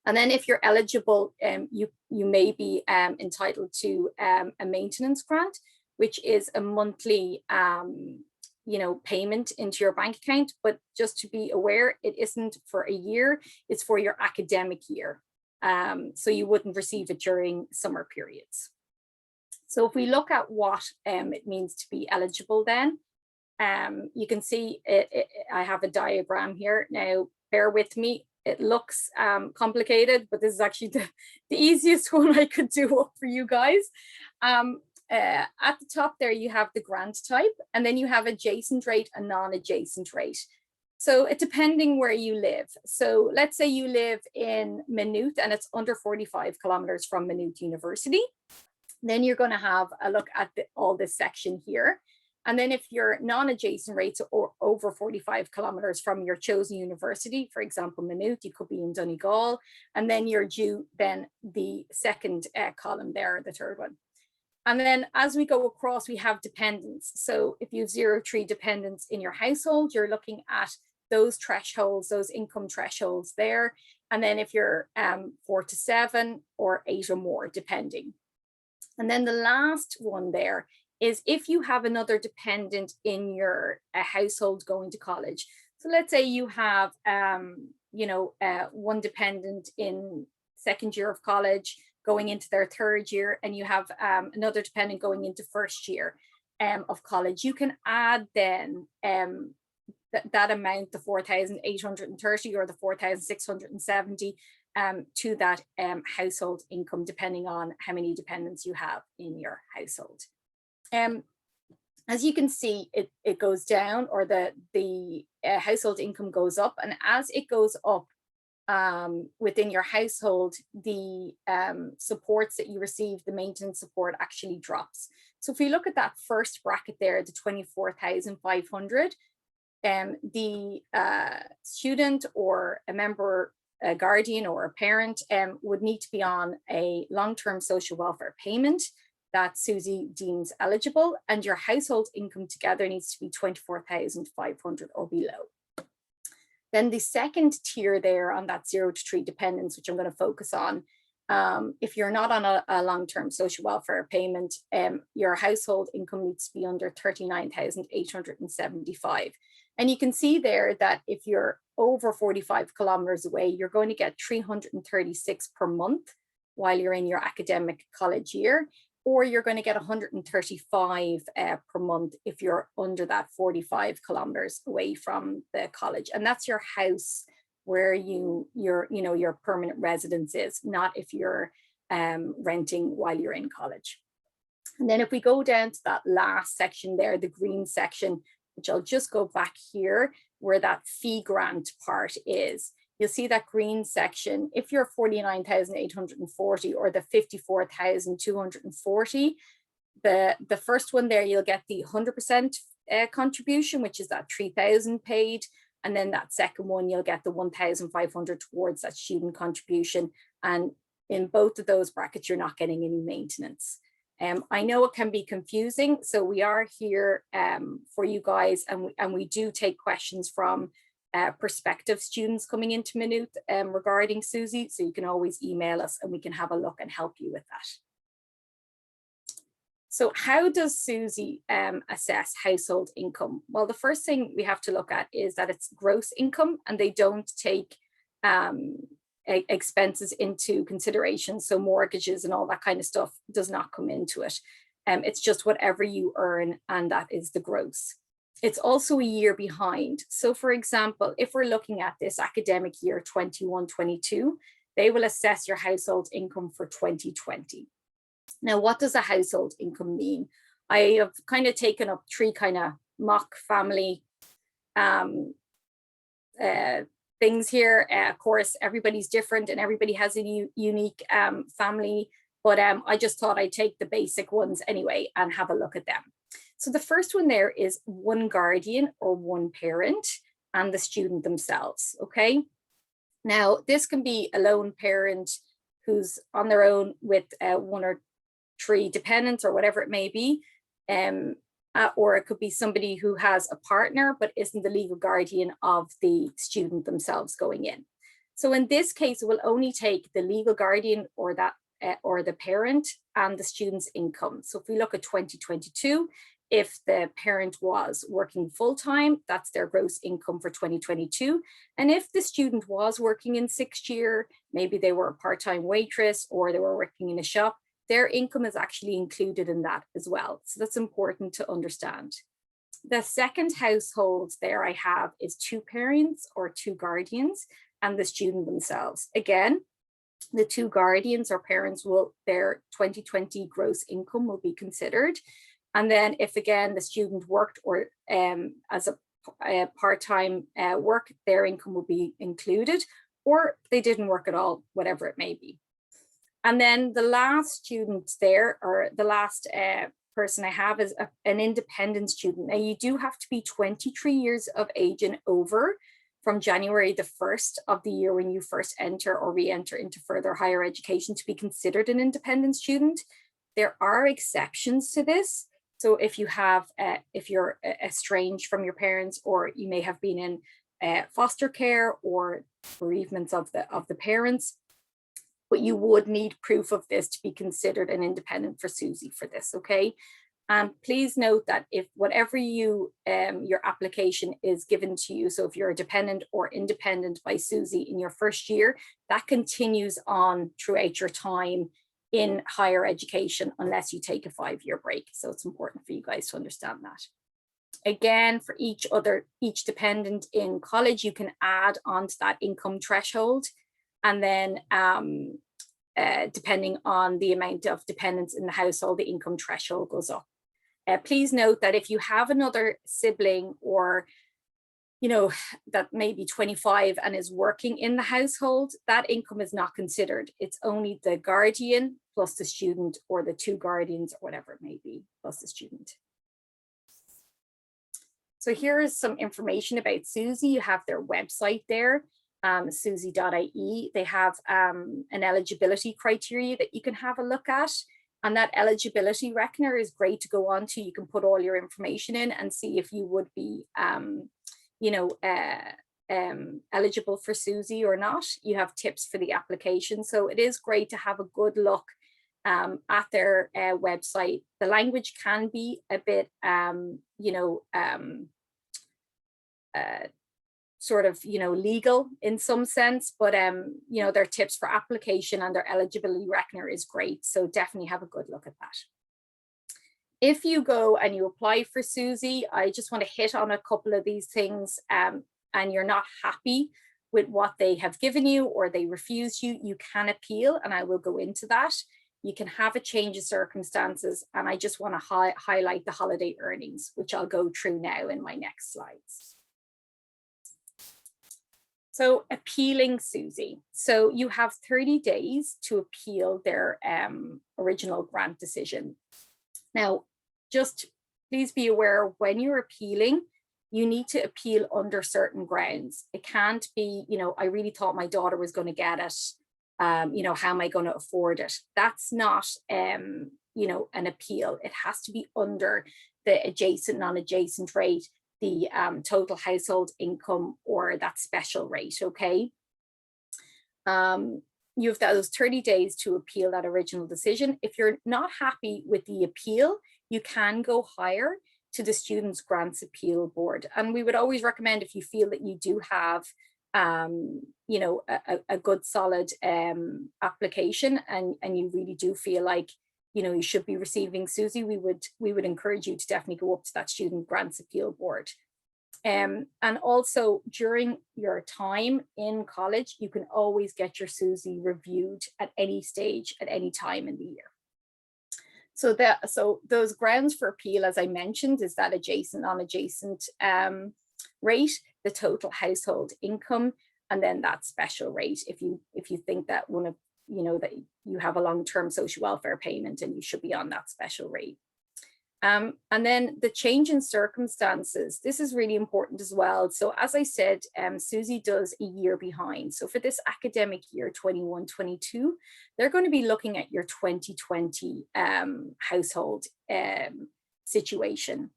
And then if you're eligible, you may be entitled to a maintenance grant, which is a monthly payment into your bank account. But just to be aware, it isn't for a year, it's for your academic year. So you wouldn't receive it during summer periods. So if we look at what it means to be eligible then, you can see I have a diagram here. Now, bear with me. It looks complicated, but this is actually the easiest one I could do up for you guys. At the top there, you have the grant type, and then you have adjacent rate and non-adjacent rate. So it depending where you live. So let's say you live in Maynooth and it's under 45 kilometers from Maynooth University. Then you're going to have a look at all this section here. And then if you're non-adjacent rates or over 45 kilometers from your chosen university, for example, Maynooth, you could be in Donegal, and then you're due then the second column there, the third one. And then as we go across, we have dependents. So if you have 0 to 3 dependents in your household, you're looking at those thresholds, those income thresholds there. And then if you're 4 to 7 or 8 or more, depending. And then the last one there is if you have another dependent in your household going to college. So let's say you have, one dependent in second year of college going into their third year, and you have another dependent going into first year of college. You can add then that amount, the 4,830 or the 4,670 to that household income, depending on how many dependents you have in your household. As you can see, it goes down, or the household income goes up, and as it goes up within your household, the supports that you receive, the maintenance support, actually drops. So if we look at that first bracket there, the 24,500, the student or a member, a guardian or a parent would need to be on a long-term social welfare payment that Susie deems eligible, and your household income together needs to be 24,500 or below. Then the second tier there on that 0 to 3 dependents, which I'm going to focus on, if you're not on a long-term social welfare payment, your household income needs to be under 39,875. And you can see there that if you're over 45 kilometers away, you're going to get 336 per month while you're in your academic college year, or you're going to get 135 per month if you're under that 45 kilometers away from the college. And that's your house where your permanent residence is, not if you're renting while you're in college. And then if we go down to that last section there, the green section, which I'll just go back here, where that fee grant part is. You'll see that green section, if you're 49,840 or the 54,240, the first one there, you'll get the 100% contribution, which is that 3,000 paid. And then that second one, you'll get the 1,500 towards that student contribution. And in both of those brackets, you're not getting any maintenance. I know it can be confusing, so we are here for you guys, and we do take questions from prospective students coming into Maynooth regarding Susie, so you can always email us and we can have a look and help you with that. So how does Susie assess household income? Well, the first thing we have to look at is that it's gross income, and they don't take expenses into consideration. So mortgages and all that kind of stuff does not come into it. It's just whatever you earn, and that is the gross. It's also a year behind. So for example, if we're looking at this academic year 21-22, they will assess your household income for 2020. Now, what does a household income mean? I have kind of taken up 3 kind of mock family things here. Of course, everybody's different and everybody has a unique family, but I just thought I'd take the basic ones anyway and have a look at them. So the first one there is one guardian or one parent and the student themselves, okay? Now, this can be a lone parent who's on their own with 1 or 3 dependents or whatever it may be, or it could be somebody who has a partner but isn't the legal guardian of the student themselves going in. So in this case, it will only take the legal guardian or that or the parent and the student's income. So if we look at 2022, if the parent was working full-time, that's their gross income for 2022. And if the student was working in 6th year, maybe they were a part-time waitress or they were working in a shop, their income is actually included in that as well. So that's important to understand. The second household there I have is 2 parents or 2 guardians and the student themselves. Again, the 2 guardians or parents their 2020 gross income will be considered. And then if again, the student worked or as a part-time work, their income will be included, or they didn't work at all, whatever it may be. And then the last student there, or the last person I have, is an independent student. Now, you do have to be 23 years of age and over from January the 1st of the year when you first enter or re-enter into further higher education to be considered an independent student. There are exceptions to this. So if you have, if you're estranged from your parents, or you may have been in foster care or bereavements of the parents, but you would need proof of this to be considered an independent for SUSI for this, okay? Please note that if whatever your application is given to you, so if you're a dependent or independent by SUSI in your first year, that continues on throughout your time in higher education unless you take a 5-year break. So it's important for you guys to understand that. Again, for each dependent in college, you can add on to that income threshold. And then depending on the amount of dependents in the household, the income threshold goes up. Please note that if you have another sibling, or that may be 25 and is working in the household, that income is not considered. It's only the guardian plus the student, or the 2 guardians, or whatever it may be, plus the student. So here is some information about SUSI. You have their website there, susi.ie. They have an eligibility criteria that you can have a look at. And that eligibility reckoner is great to go on to. You can put all your information in and see if you would be eligible for SUSI or not. You have tips for the application. So it is great to have a good look at their website. The language can be a bit, sort of, legal in some sense, but their tips for application and their eligibility reckoner is great. So definitely have a good look at that. If you go and you apply for SUSI, I just want to hit on a couple of these things, and you're not happy with what they have given you, or they refuse you, you can appeal, and I will go into that. You can have a change of circumstances, and I just want to highlight the holiday earnings, which I'll go through now in my next slides. So appealing SUSI. So you have 30 days to appeal their original grant decision. Now, just please be aware, when you're appealing, you need to appeal under certain grounds. It can't be, I really thought my daughter was going to get it. How am I going to afford it? That's not, an appeal. It has to be under the adjacent, non-adjacent rate, the total household income, or that special rate, okay? You have those 30 days to appeal that original decision. If you're not happy with the appeal, you can go higher to the Students' Grants Appeal Board. And we would always recommend, if you feel that you do have a good solid application, and you really do feel like you should be receiving SUSI, we would encourage you to definitely go up to that Student Grants Appeal Board. And also, during your time in college, you can always get your SUSI reviewed at any stage, at any time in the year. So those grounds for appeal, as I mentioned, is that adjacent, non-adjacent rate, the total household income, and then that special rate if you think that one of that you have a long-term social welfare payment and you should be on that special rate. And then the change in circumstances, this is really important as well. So as I said, SUSI does a year behind. So for this academic year 21-22, they're going to be looking at your 2020 household situation.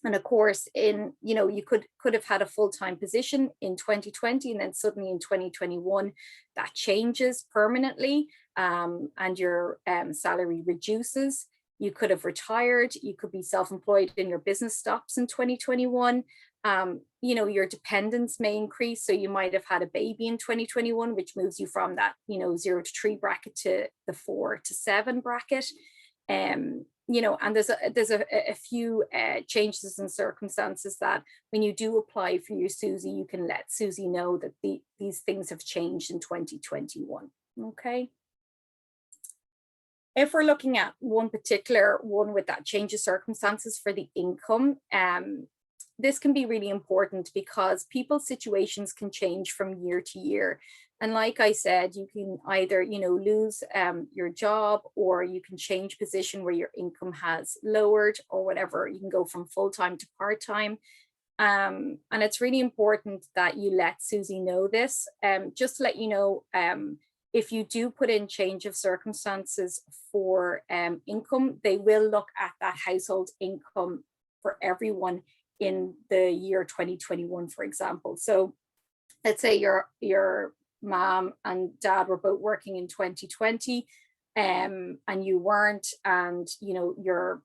And of course, you could have had a full-time position in 2020, and then suddenly in 2021, that changes permanently, and your salary reduces. You could have retired, you could be self-employed and your business stops in 2021. Your dependents may increase. So you might have had a baby in 2021, which moves you from that, 0 to 3 bracket to the 4 to 7 bracket. And there's a few changes in circumstances that when you do apply for your SUSI, you can let SUSI know that these things have changed in 2021, okay? If we're looking at one particular one with that change of circumstances for the income, this can be really important because people's situations can change from year to year. And like I said, you can either, lose your job, or you can change position where your income has lowered or whatever. You can go from full-time to part-time. And it's really important that you let Susie know this. Just to let you know, if you do put in change of circumstances for income, they will look at that household income for everyone in the year 2021, for example. So let's say your mom and dad were both working in 2020 and you weren't, and your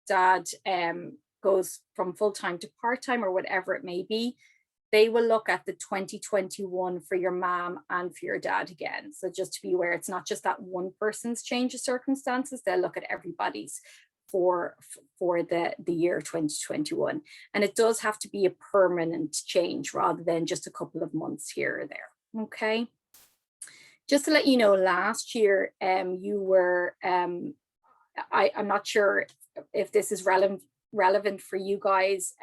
dad goes from full-time to part-time or whatever it may be, they will look at the 2021 for your mom and for your dad again. So just to be aware, it's not just that one person's change of circumstances, they'll look at everybody's for the year 2021. And it does have to be a permanent change rather than just a couple of months here or there. Okay. Just to let you know, last year you were, I'm not sure if this is relevant for you guys,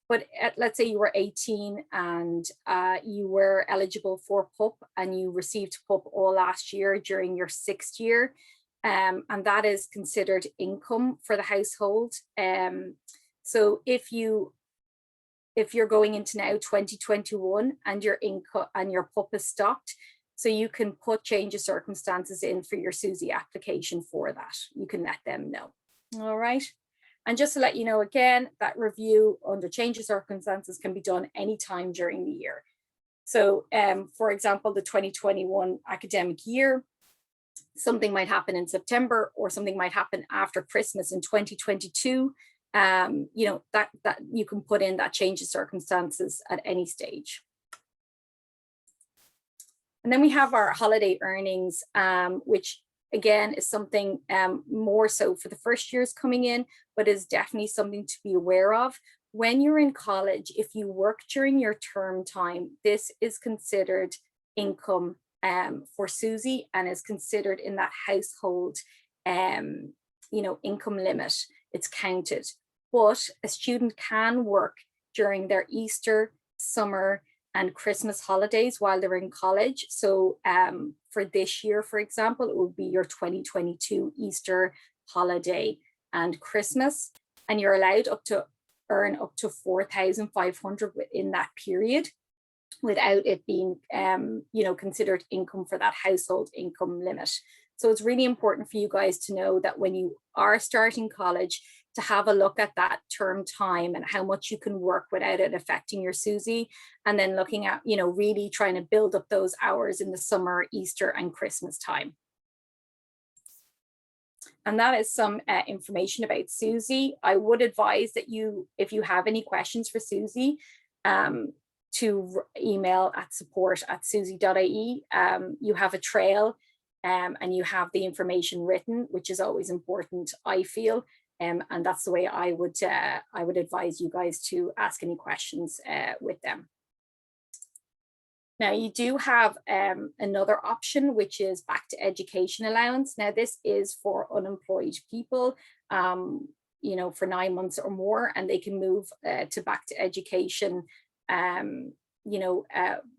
but let's say you were 18 and you were eligible for PUP and you received PUP all last year during your 6th year. And that is considered income for the household. So if you're going into now 2021 and your income and your PUP is stopped, so you can put change of circumstances in for your Susie application for that. You can let them know. All right. And just to let you know again, that review under change of circumstances can be done anytime during the year. So for example, the 2021 academic year, something might happen in September or something might happen after Christmas in 2022. That you can put in that change of circumstances at any stage. And then we have our holiday earnings, which again is something more so for the first years coming in, but is definitely something to be aware of. When you're in college, if you work during your term time, this is considered income for Susie and is considered in that household income limit. It's counted. But a student can work during their Easter, summer, and Christmas holidays while they're in college. So for this year, for example, it would be your 2022 Easter holiday and Christmas, and you're allowed to earn up to 4,500 within that period without it being considered income for that household income limit. So it's really important for you guys to know that when you are starting college, to have a look at that term time and how much you can work without it affecting your Susie, and then looking at, really trying to build up those hours in the summer, Easter and Christmas time. And that is some information about Susie. I would advise that if you have any questions for Susie, to email at support@susie.ie. You have a trail and you have the information written, which is always important, I feel. And that's the way I would advise you guys to ask any questions with them. Now you do have another option, which is back to education allowance. Now this is for unemployed people, for 9 months or more, and they can move to back to education,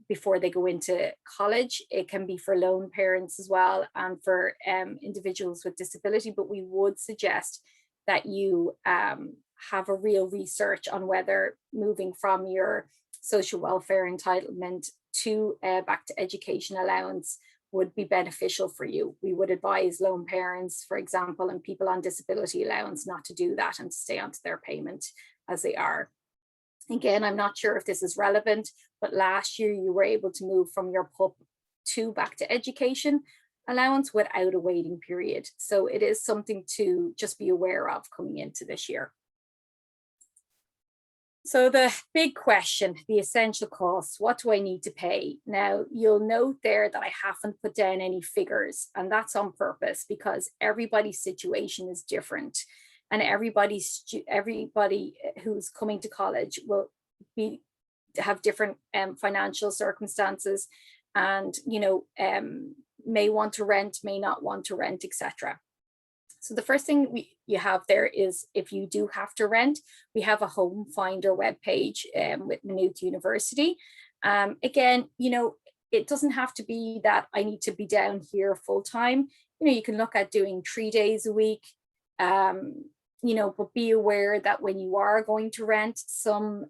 before they go into college. It can be for lone parents as well and for individuals with disability, but we would suggest that you have a real research on whether moving from your social welfare entitlement to back to education allowance would be beneficial for you. We would advise lone parents, for example, and people on disability allowance not to do that and to stay onto their payment as they are. Again, I'm not sure if this is relevant, but last year you were able to move from your PUP to back to education allowance without a waiting period. So it is something to just be aware of coming into this year. So the big question, the essential costs, what do I need to pay? Now, you'll note there that I haven't put down any figures, and that's on purpose because everybody's situation is different. And everybody who's coming to college will have different financial circumstances, and may want to rent, may not want to rent, etc. So the first thing you have there is, if you do have to rent, we have a home finder webpage with Maynooth University. Again, it doesn't have to be that I need to be down here full time. You can look at doing 3 days a week, but be aware that when you are going to rent, some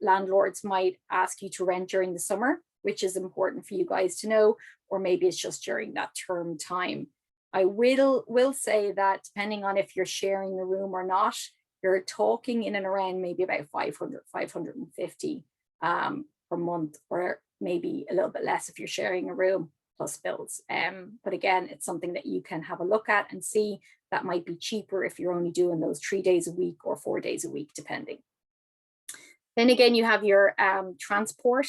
landlords might ask you to rent during the summer, which is important for you guys to know, or maybe it's just during that term time. I will say that depending on if you're sharing a room or not, you're talking in and around maybe about 500, 550 per month, or maybe a little bit less if you're sharing a room plus bills. But again, it's something that you can have a look at and see. That might be cheaper if you're only doing those 3 days a week or 4 days a week, depending. Then again, you have your transport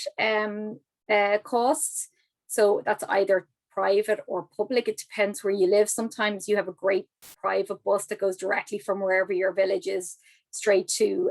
costs. So that's either private or public. It depends where you live. Sometimes you have a great private bus that goes directly from wherever your village is straight to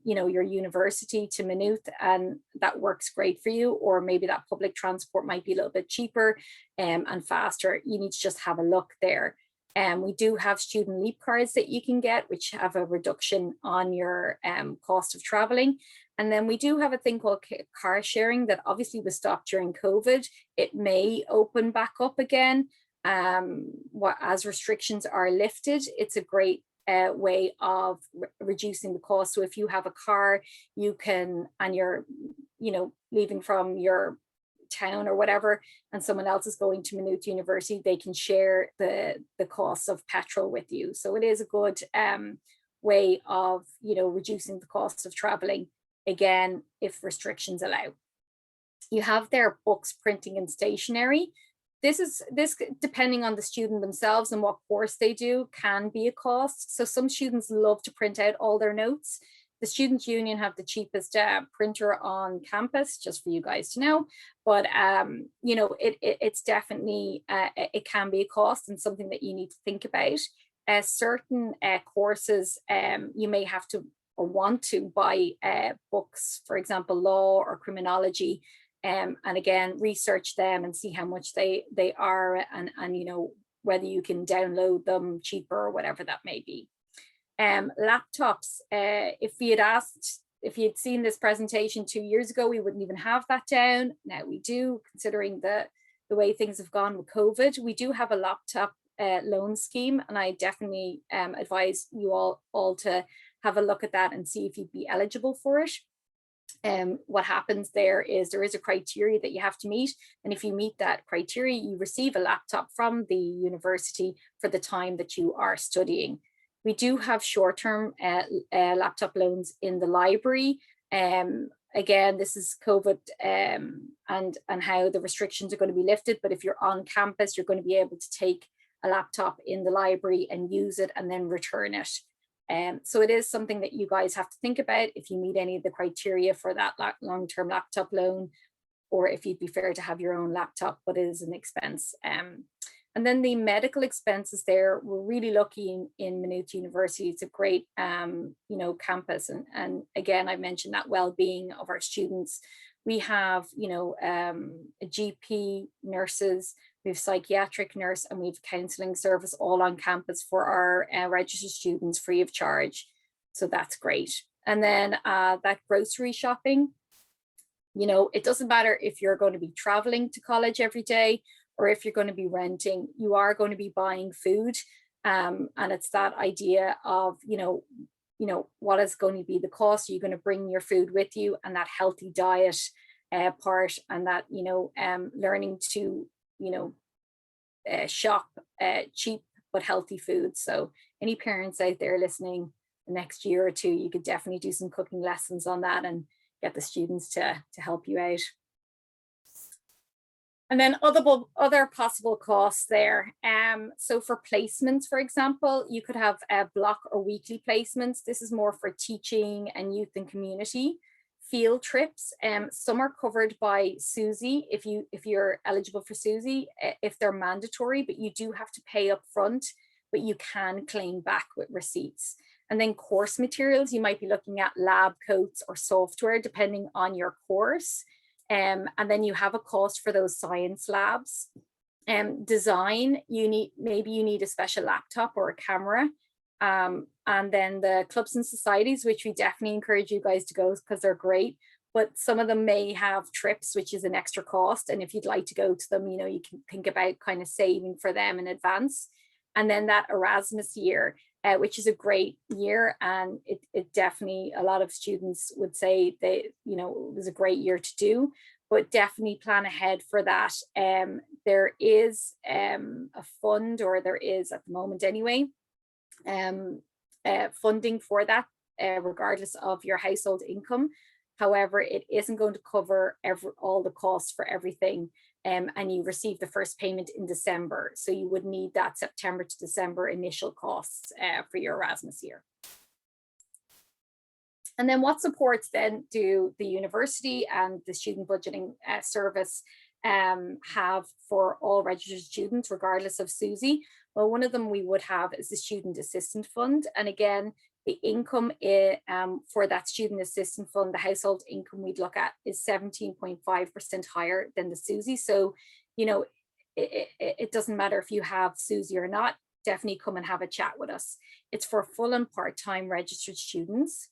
your university, to Maynooth, and that works great for you. Or maybe that public transport might be a little bit cheaper and faster. You need to just have a look there. We do have student leap cards that you can get, which have a reduction on your cost of traveling. And then we do have a thing called car sharing that obviously was stopped during COVID. It may open back up again as restrictions are lifted. It's a great way of reducing the cost. So if you have a car, you can, and you're, leaving from your town or whatever, and someone else is going to Maynooth University, they can share the cost of petrol with you. So it is a good way of, reducing the cost of traveling, again, if restrictions allow. You have their books, printing and stationery. This depending on the student themselves and what course they do, can be a cost. So some students love to print out all their notes. The Students' Union have the cheapest printer on campus, just for you guys to know. But it's definitely it can be a cost and something that you need to think about. Certain courses, you may have to or want to buy books, for example, law or criminology. And again, research them and see how much they are, and whether you can download them cheaper or whatever that may be. Laptops, if you'd seen this presentation 2 years ago, we wouldn't even have that down. Now we do, considering the way things have gone with COVID. We do have a laptop loan scheme, and I definitely advise you all to have a look at that and see if you'd be eligible for it. What happens there is a criteria that you have to meet, and if you meet that criteria, you receive a laptop from the university for the time that you are studying. We do have short-term laptop loans in the library. Again, this is COVID and how the restrictions are going to be lifted, but if you're on campus, you're going to be able to take a laptop in the library and use it and then return it. So it is something that you guys have to think about if you meet any of the criteria for that long-term laptop loan, or if you'd be fair to have your own laptop, but it is an expense. And then the medical expenses there, we're really lucky in Maynooth University. It's a great, campus. And again, I mentioned that well-being of our students. We have, a GP, nurses, we have psychiatric nurse, and we have counselling service all on campus for our registered students free of charge. So that's great. And then that grocery shopping, it doesn't matter if you're going to be traveling to college every day or if you're going to be renting, you are going to be buying food. And it's that idea of, what is going to be the cost? Are you going to bring your food with you, and that healthy diet part, and that, learning to, shop cheap but healthy food. So any parents out there listening, the next year or two, you could definitely do some cooking lessons on that and get the students to help you out. And then other possible costs there. So for placements, for example, you could have block or weekly placements. This is more for teaching and youth and community. Field trips, some are covered by SUSI if you're eligible for SUSI, if they're mandatory, but you do have to pay up front, but you can claim back with receipts. And then course materials, you might be looking at lab coats or software depending on your course. And then you have a cost for those science labs. Design, maybe you need a special laptop or a camera. And then the clubs and societies, which we definitely encourage you guys to go because they're great, but some of them may have trips, which is an extra cost. And if you'd like to go to them, you can think about kind of saving for them in advance. And then that Erasmus year, which is a great year. And it definitely, a lot of students would say it was a great year to do, but definitely plan ahead for that. There is a fund, or there is at the moment anyway, funding for that, regardless of your household income. However, it isn't going to cover all the costs for everything, and you receive the first payment in December. So you would need that September to December initial costs for your Erasmus year. And then what supports then do the university and the student budgeting service have for all registered students, regardless of SUSI? Well, one of them we would have is the Student Assistance Fund. And again, the income for that Student Assistance Fund, the household income we'd look at is 17.5% higher than the SUSI. So, it doesn't matter if you have SUSI or not, definitely come and have a chat with us. It's for full and part-time registered students.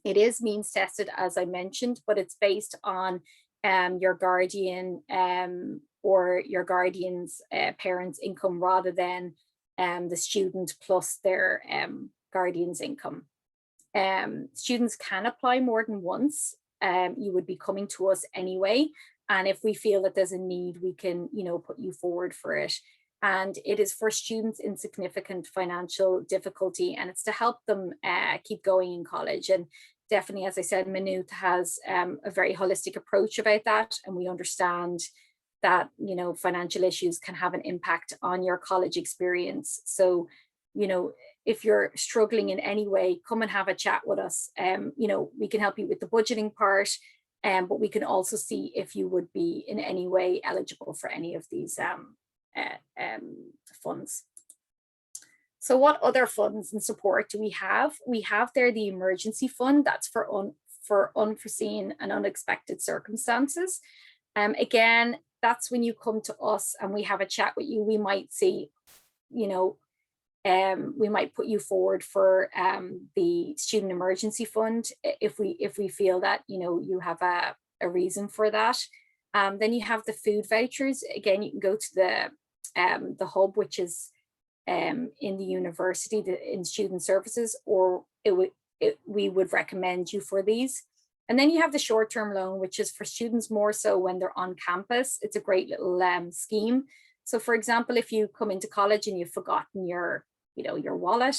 It is means tested, as I mentioned, but it's based on your guardian or your guardian's parents' income rather than the student plus their guardian's income. Students can apply more than once. You would be coming to us anyway. And if we feel that there's a need, we can, put you forward for it. And it is for students in significant financial difficulty, and it's to help them keep going in college. And definitely, as I said, Maynooth has a very holistic approach about that. And we understand that, financial issues can have an impact on your college experience. So, if you're struggling in any way, come and have a chat with us. We can help you with the budgeting part, but we can also see if you would be in any way eligible for any of these funds. So what other funds and support do we have? We have there the emergency fund. That's for unforeseen and unexpected circumstances. Again, that's when you come to us and we have a chat with you. We might see, we might put you forward for the student emergency fund if we feel that you have a reason for that. Then you have the food vouchers. Again, you can go to the hub, which is in the university, in student services, or we would recommend you for these. And then you have the short-term loan, which is for students more so when they're on campus. It's a great little scheme. So for example, if you come into college and you've forgotten your wallet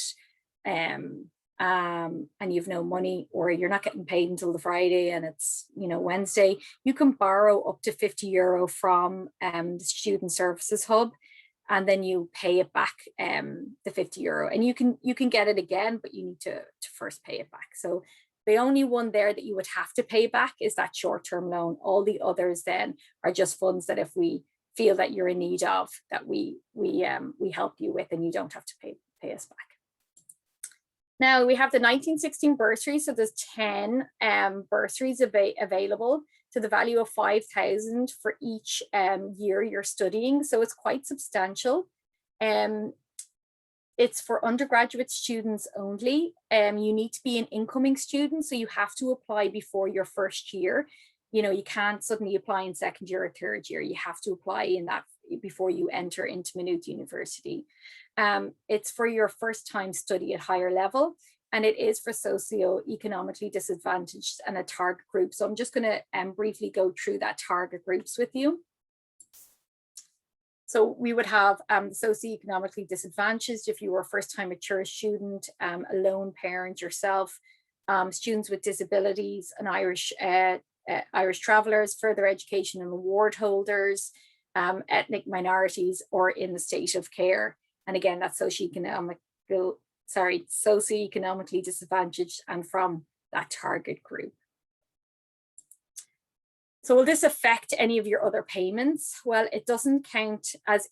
and you've no money, or you're not getting paid until the Friday and it's Wednesday, you can borrow up to €50 from the student services hub, and then you pay it back, the €50, and you can get it again, but you need to first pay it back. So the only one there that you would have to pay back is that short-term loan. All the others then are just funds that if we feel that you're in need of, that we help you with, and you don't have to pay us back. Now we have the 1916 bursaries. So there's 10 bursaries available to the value of 5,000 for each year you're studying. So it's quite substantial. It's for undergraduate students only. You need to be an incoming student, so you have to apply before your first year. You can't suddenly apply in second year or third year. You have to apply in that before you enter into Maynooth University. It's for your first time study at higher level, and it is for socio-economically disadvantaged and a target group. So I'm just going to briefly go through that target groups with you. So we would have socioeconomically disadvantaged if you were a first-time mature student, a lone parent yourself, students with disabilities, and Irish travellers, further education and award holders, ethnic minorities, or in the state of care. And again, that's socioeconomically disadvantaged and from that target group. So will this affect any of your other payments? Well, it doesn't count as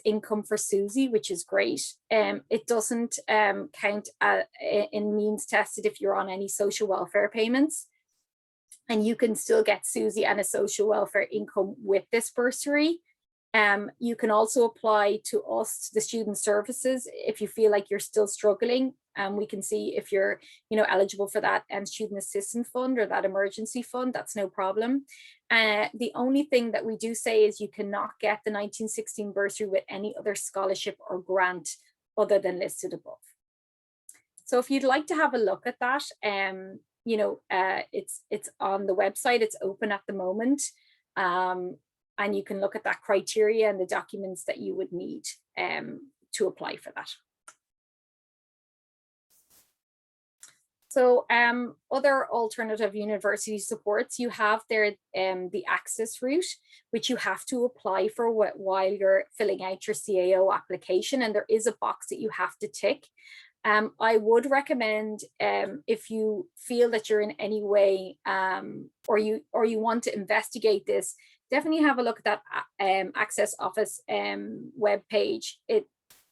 income for SUSI, which is great. It doesn't count in means tested if you're on any social welfare payments. And you can still get SUSI and a social welfare income with this bursary. You can also apply to us, the student services, if you feel like you're still struggling. We can see if you're, eligible for that student assistance fund or that emergency fund. That's no problem. The only thing that we do say is you cannot get the 1916 bursary with any other scholarship or grant other than listed above. So if you'd like to have a look at that, it's on the website. It's open at the moment. And you can look at that criteria and the documents that you would need to apply for that. So other alternative university supports, you have there the access route, which you have to apply for while you're filling out your CAO application. And there is a box that you have to tick. I would recommend if you feel that you're in any way or you want to investigate this, definitely have a look at that Access Office web page. It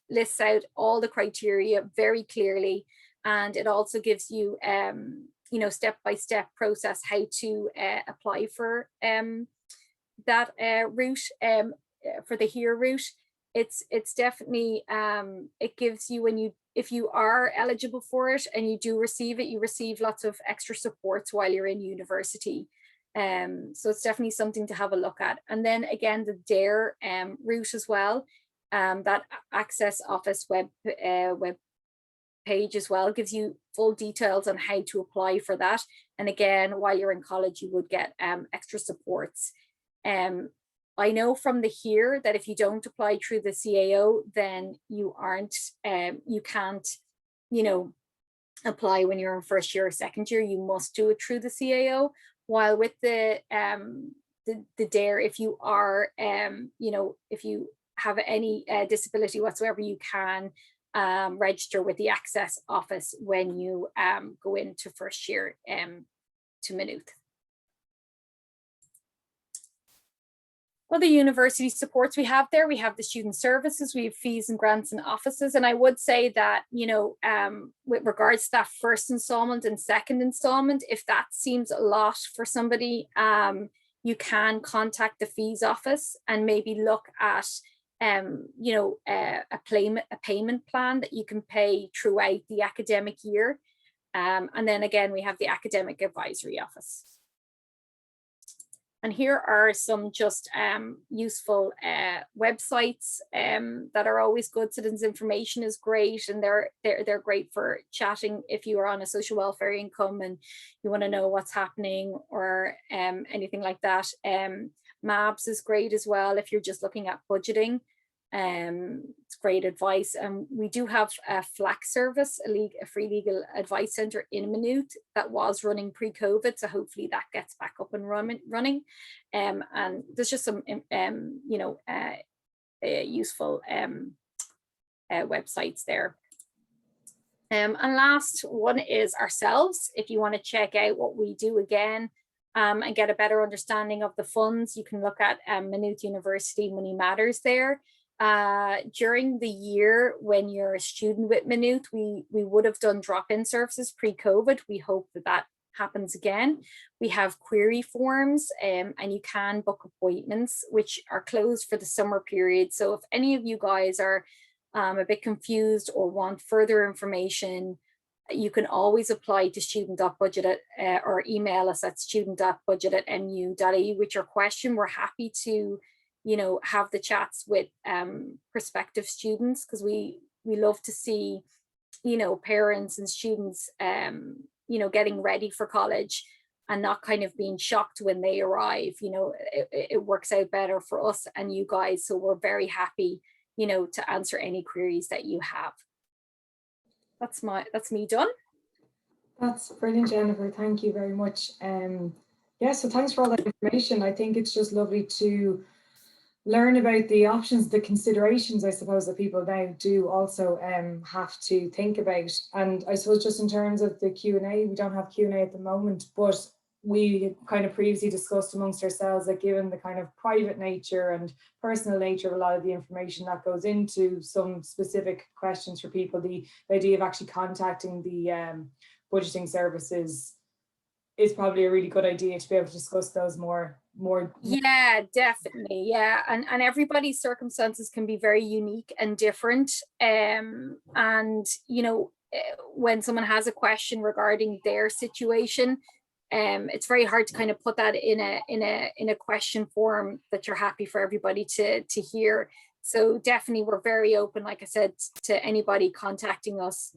lists out all the criteria very clearly, and it also gives you step-by-step process how to apply for that route, for the HERE route. It's definitely it gives you, if you are eligible for it and you do receive it, you receive lots of extra supports while you're in university. So it's definitely something to have a look at. And then again, the DARE route as well, that Access Office web page as well gives you full details on how to apply for that. And again, while you're in college, you would get extra supports. I know from the HERE that if you don't apply through the CAO, then you can't, apply when you're in first year or second year. You must do it through the CAO. While with the DARE, if you are, if you have any disability whatsoever, you can register with the Access Office when you go into first year to Maynooth. Other university supports we have there, we have the student services, we have fees and grants and offices. And I would say that, with regards to that first installment and second installment, if that seems a lot for somebody, you can contact the fees office and maybe look at, a payment plan that you can pay throughout the academic year. And then again, we have the academic advisory office. And here are some just useful websites that are always good. Citizens information is great, and they're great for chatting if you are on a social welfare income and you want to know what's happening or anything like that. MABS is great as well if you're just looking at budgeting. It's great advice. We do have a FLAC service, a free legal advice centre in Maynooth that was running pre-COVID, so hopefully that gets back up and running. And there's just some useful websites there. And last one is ourselves. If you want to check out what we do again and get a better understanding of the funds, you can look at Maynooth University Money Matters there. During the year when you're a student with Maynooth, we would have done drop-in services pre-COVID. We hope that happens again. We have query forms and you can book appointments which are closed for the summer period. So if any of you guys are a bit confused or want further information, you can always apply to student.budget or email us at student.budget@mu.ie with your question. We're happy to have the chats with prospective students, because we love to see, parents and students, getting ready for college and not kind of being shocked when they arrive. It works out better for us and you guys. So we're very happy, to answer any queries that you have. That's me done. That's brilliant, Jennifer. Thank you very much. So thanks for all that information. I think it's just lovely to learn about the options, the considerations, I suppose, that people now do also have to think about. And I suppose just in terms of the Q&A, we don't have Q&A at the moment, but we kind of previously discussed amongst ourselves that given the kind of private nature and personal nature of a lot of the information that goes into some specific questions for people, the idea of actually contacting the budgeting services is probably a really good idea to be able to discuss those more more? Yeah, definitely. Yeah. And everybody's circumstances can be very unique and different. And, you know, when someone has a question regarding their situation, it's very hard to kind of put that in a question form that you're happy for everybody to hear. So definitely we're very open, like I said, to anybody contacting us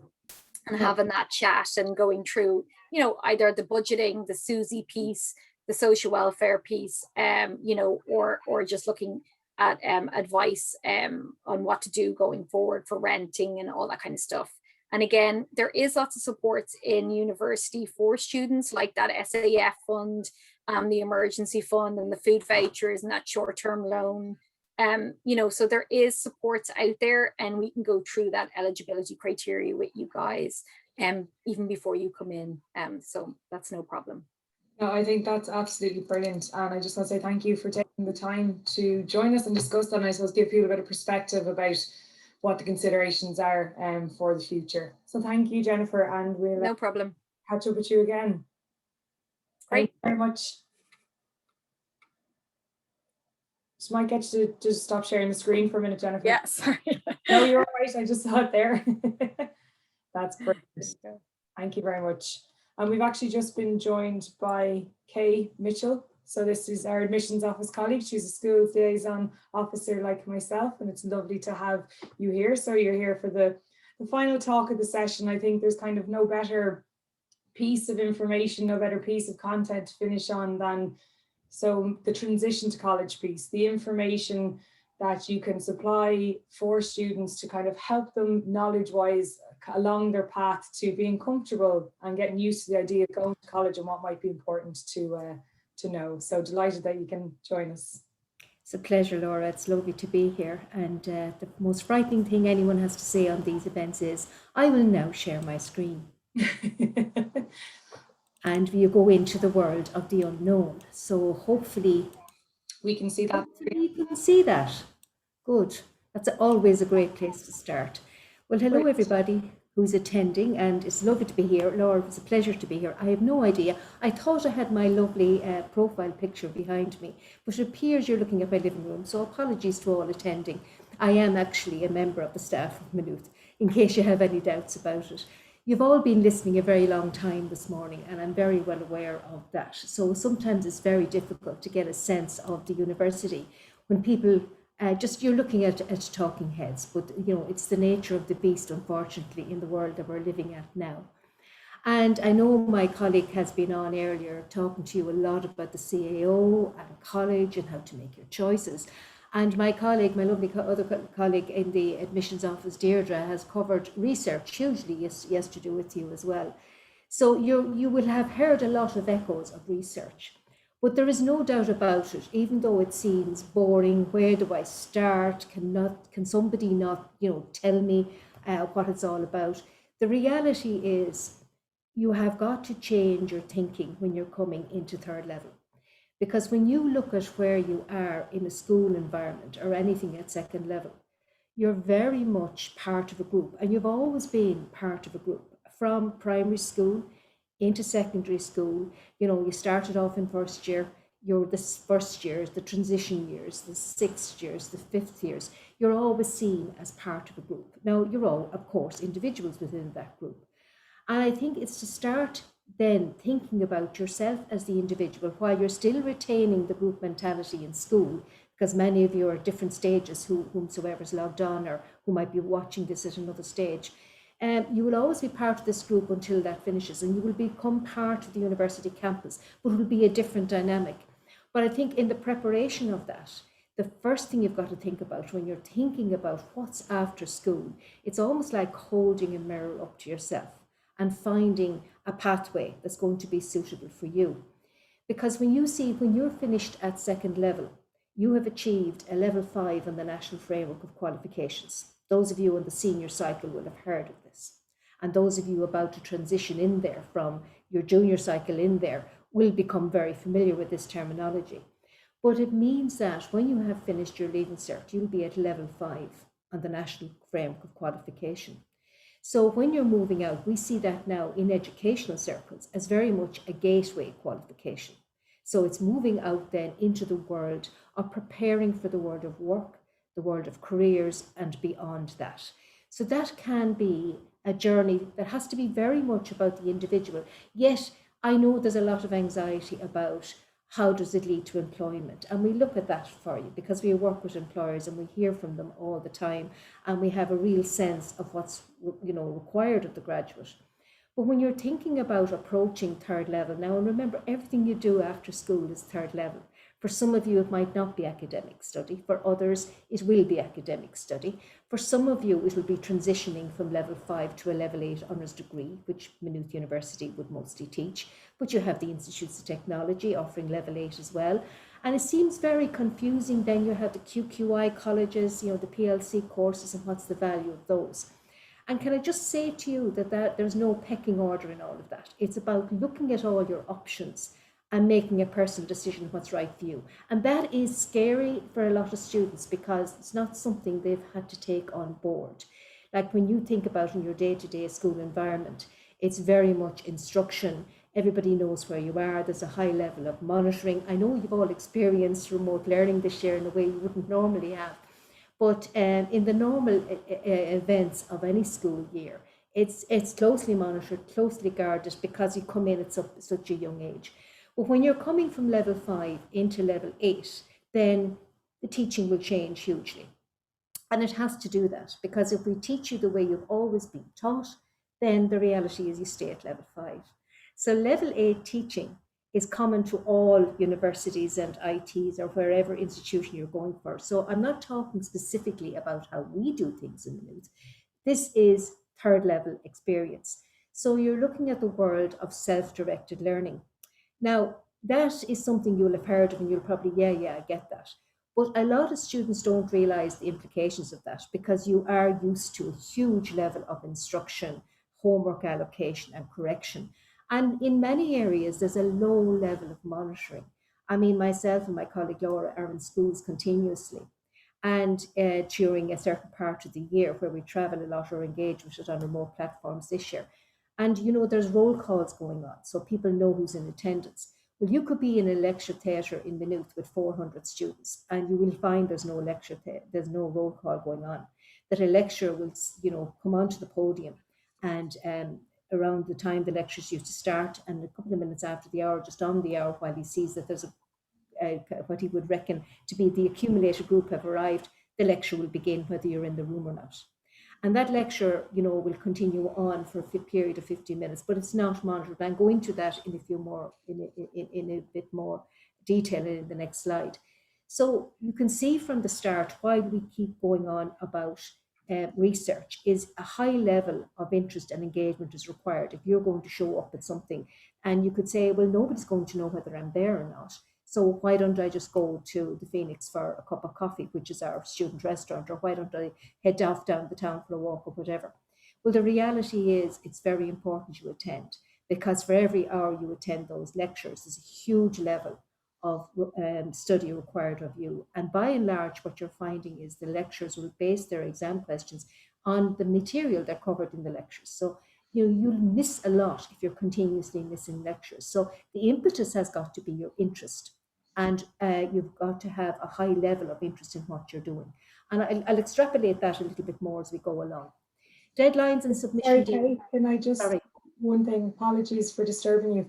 and having that chat and going through, you know, either the budgeting, the SUSI piece, the social welfare piece, you know, or just looking at advice on what to do going forward for renting and all that kind of stuff. And again, there is lots of supports in university for students, like that SAF fund, the emergency fund and the food vouchers and that short-term loan. You know, so there is supports out there, and we can go through that eligibility criteria with you guys even before you come in. So that's no problem. No, I think that's absolutely brilliant. And I just want to say thank you for taking the time to join us and discuss that, and I suppose give people a bit of perspective about what the considerations are for the future. So thank you, Jennifer, and we'll no problem. Catch up with you again. Great. Thank you very much. Just might get you to just stop sharing the screen for a minute, Jennifer. Yeah, sorry. No, you're all right. I just saw it there. That's brilliant. Thank you very much. And we've actually just been joined by Kay Mitchell. So this is our admissions office colleague. She's a schools liaison officer like myself, and it's lovely to have you here. So you're here for the final talk of the session. I think there's kind of no better piece of information, no better piece of content to finish on than the transition to college piece, the information that you can supply for students to kind of help them knowledge-wise along their path to being comfortable and getting used to the idea of going to college and what might be important to know. So delighted that you can join us. It's a pleasure, Laura. It's lovely to be here. And the most frightening thing anyone has to say on these events is, I will now share my screen. And we go into the world of the unknown. So hopefully we can see that. You can see that. Good. That's always a great place to start. Well, hello everybody who's attending, and it's lovely to be here. Laura, it's a pleasure to be here. I have no idea. I thought I had my lovely profile picture behind me, but it appears you're looking at my living room, so apologies to all attending. I am actually a member of the staff of Maynooth, in case you have any doubts about it. You've all been listening a very long time this morning, and I'm very well aware of that. So sometimes it's very difficult to get a sense of the university when people you're looking at talking heads, but you know, it's the nature of the beast, unfortunately, in the world that we're living at now. And I know my colleague has been on earlier talking to you a lot about the CAO and college and how to make your choices. And my colleague, my lovely other colleague in the admissions office, Deirdre, has covered research hugely, yes, to do with you as well. So you will have heard a lot of echoes of research. But there is no doubt about it, even though it seems boring, where do I start? Can somebody not, tell me what it's all about? The reality is you have got to change your thinking when you're coming into third level. Because when you look at where you are in a school environment or anything at second level, you're very much part of a group, and you've always been part of a group from primary school into secondary school. You started off in first year, you're the first years, the transition years, the sixth years, the fifth years. You're always seen as part of a group. Now, you're all, of course, individuals within that group. And I think it's to start then thinking about yourself as the individual while you're still retaining the group mentality in school, because many of you are at different stages, whomsoever's logged on or who might be watching this at another stage. You will always be part of this group until that finishes, and you will become part of the university campus, but it will be a different dynamic. But I think in the preparation of that, the first thing you've got to think about when you're thinking about what's after school, it's almost like holding a mirror up to yourself and finding a pathway that's going to be suitable for you. Because when you're finished at second level, you have achieved a level 5 on the National Framework of Qualifications. Those of you on the senior cycle will have heard of this. And those of you about to transition in there from your junior cycle in there will become very familiar with this terminology. But it means that when you have finished your Leaving Cert, you'll be at level 5 on the National Framework of Qualification. So when you're moving out, we see that now in educational circles as very much a gateway qualification. So it's moving out then into the world of preparing for the world of work, the world of careers, and beyond that. So that can be a journey that has to be very much about the individual. Yet I know there's a lot of anxiety about how does it lead to employment, and we look at that for you because we work with employers and we hear from them all the time, and we have a real sense of what's required of the graduate. But when you're thinking about approaching third level now, and remember, everything you do after school is third level. For some of you, it might not be academic study. For others, it will be academic study. For some of you, it will be transitioning from level 5 to a level 8 honours degree, which Maynooth University would mostly teach. But you have the Institutes of Technology offering level 8 as well. And it seems very confusing. Then you have the QQI colleges, the PLC courses, and what's the value of those. And can I just say to you that there's no pecking order in all of that. It's about looking at all your options and making a personal decision what's right for you. And that is scary for a lot of students because it's not something they've had to take on board. Like when you think about in your day-to-day school environment, it's very much instruction. Everybody knows where you are. There's a high level of monitoring. I know you've all experienced remote learning this year in a way you wouldn't normally have. But in the normal events of any school year, it's closely monitored, closely guarded because you come in at such a young age. But when you're coming from level 5 into level 8, then the teaching will change hugely. And it has to do that because if we teach you the way you've always been taught, then the reality is you stay at level 5. So level 8 teaching is common to all universities and ITs or wherever institution you're going for. So I'm not talking specifically about how we do things in Maynooth. This is third level experience. So you're looking at the world of self-directed learning. Now, that is something you'll have heard of and you'll probably, I get that. But a lot of students don't realize the implications of that because you are used to a huge level of instruction, homework allocation and correction. And in many areas, there's a low level of monitoring. I mean, myself and my colleague Laura are in schools continuously. And during a certain part of the year where we travel a lot or engage with it on remote platforms this year. And, there's roll calls going on, so people know who's in attendance. Well, you could be in a lecture theatre in Maynooth with 400 students, and you will find there's no there's no roll call going on. That a lecturer will, come onto the podium and around the time the lecture's due to start and a couple of minutes after the hour, just on the hour, while he sees that there's what he would reckon to be the accumulated group have arrived, the lecture will begin whether you're in the room or not. And that lecture, will continue on for a period of 15 minutes, but it's not monitored. I'll go into that in a bit more detail in the next slide. So you can see from the start why we keep going on about research is a high level of interest and engagement is required if you're going to show up at something. And you could say, well, nobody's going to know whether I'm there or not. So why don't I just go to the Phoenix for a cup of coffee, which is our student restaurant, or why don't I head off down the town for a walk or whatever? Well, the reality is it's very important you attend because for every hour you attend those lectures, there's a huge level of study required of you. And by and large, what you're finding is the lecturers will base their exam questions on the material they're covered in the lectures. So you'll miss a lot if you're continuously missing lectures. So the impetus has got to be your interest. And you've got to have a high level of interest in what you're doing. And I'll extrapolate that a little bit more as we go along. Deadlines and submission. Okay, can I just, one thing, apologies for disturbing you.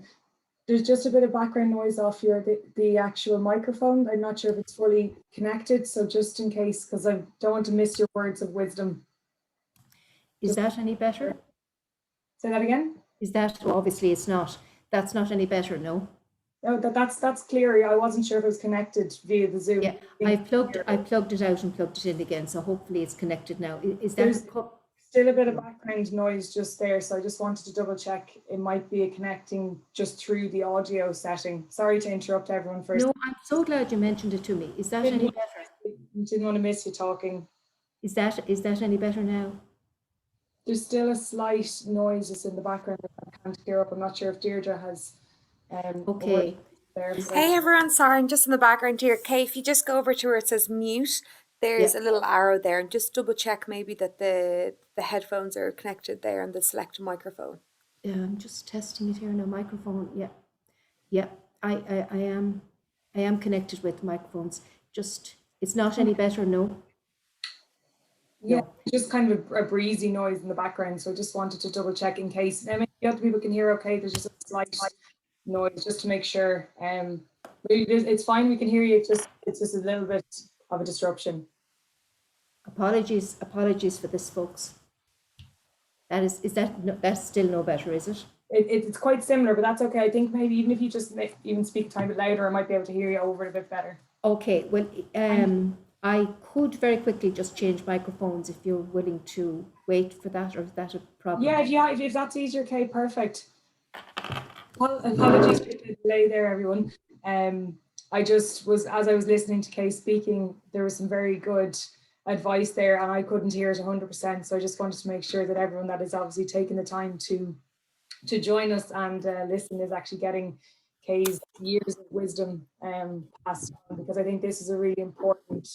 There's just a bit of background noise off the actual microphone. I'm not sure if it's fully connected, so just in case, because I don't want to miss your words of wisdom. Is that any better? Say that again? Is that, well, obviously it's not. That's not any better, no? No, that's clear. I wasn't sure if it was connected via the Zoom. Yeah, I plugged it out and plugged it in again, so hopefully it's connected now. Is that still a bit of background noise just there, so I just wanted to double check it might be connecting just through the audio setting. Sorry to interrupt everyone first. No, I'm so glad you mentioned it to me. Is that any better? Didn't want to miss you talking. Is that any better now? There's still a slight noise just in the background that I can't hear up. I'm not sure if Deirdre has okay. There, hey everyone, sorry, I'm just in the background here. Kay, if you just go over to where it says mute, there's a little arrow there, and just double check maybe that the headphones are connected there and the select microphone. Yeah, I'm just testing it here now. Microphone, yeah. I am connected with microphones. Just, it's not any better, no? Yeah, No. just kind of a breezy noise in the background. So I just wanted to double check in case the other people can hear okay. There's just a slight noise just to make sure. It's fine, we can hear you. It's just a little bit of a disruption. Apologies for this, folks. That's still no better, is it? It's quite similar, but that's okay. I think maybe even if you just even speak a tiny bit louder, I might be able to hear you over it a bit better. Okay, well, I could very quickly just change microphones if you're willing to wait for that, or is that a problem? Yeah, if that's easier, okay, perfect. Well, apologies for the delay there, everyone. I just was, as I was listening to Kay speaking, there was some very good advice there and I couldn't hear it 100%. So I just wanted to make sure that everyone that is obviously taking the time to join us and listen is actually getting Kay's years of wisdom passed on, because I think this is a really important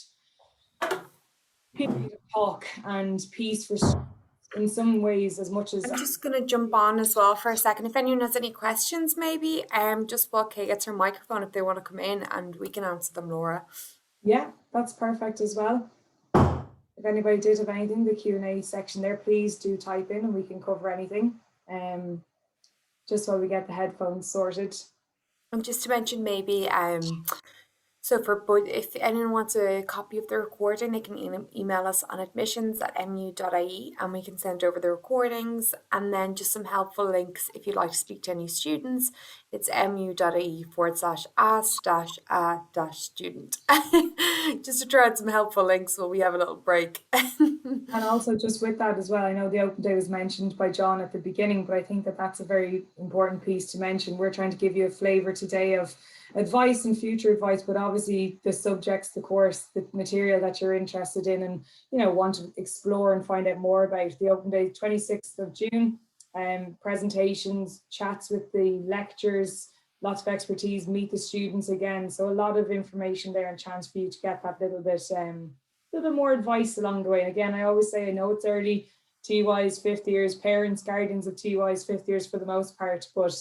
period of talk and piece for students in some ways, as much as... I'm just going to jump on as well for a second. If anyone has any questions, maybe just while Kay gets her microphone, if they want to come in and we can answer them, Laura. Yeah, that's perfect as well. If anybody did have anything, the Q&A section there, please do type in and we can cover anything. Just while we get the headphones sorted. And just to mention maybe, so if anyone wants a copy of the recording, they can email us on admissions@mu.ie and we can send over the recordings, and then just some helpful links if you'd like to speak to any students. It's mu.ie/ask-a-student. Just to throw out some helpful links while we have a little break. And also just with that as well, I know the open day was mentioned by John at the beginning, but I think that that's a very important piece to mention. We're trying to give you a flavour today of advice and future advice, but obviously the subjects, the course, the material that you're interested in and want to explore and find out more about. The open day 26th of June, presentations, chats with the lecturers, lots of expertise, meet the students again. So a lot of information there and chance for you to get that little bit more advice along the way. And again, I always say, I know it's early, TY's fifth years, parents, guardians of TY's fifth years for the most part, but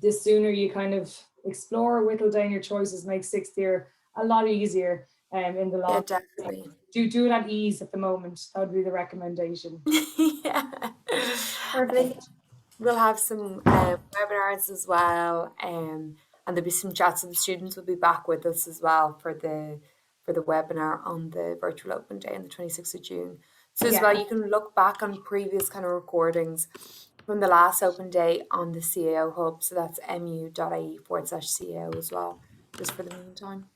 the sooner you kind of explore, whittle down your choices, make sixth year a lot easier in the long Yeah, definitely. Do it at ease at the moment. That would be the recommendation. Yeah. Perfect. We'll have some webinars as well, and there'll be some chats, and the students will be back with us as well for the webinar on the virtual open day on the 26th of June. So as well, you can look back on previous kind of recordings from the last open day on the CAO hub. So that's mu.ie/CAO as well, just for the meantime.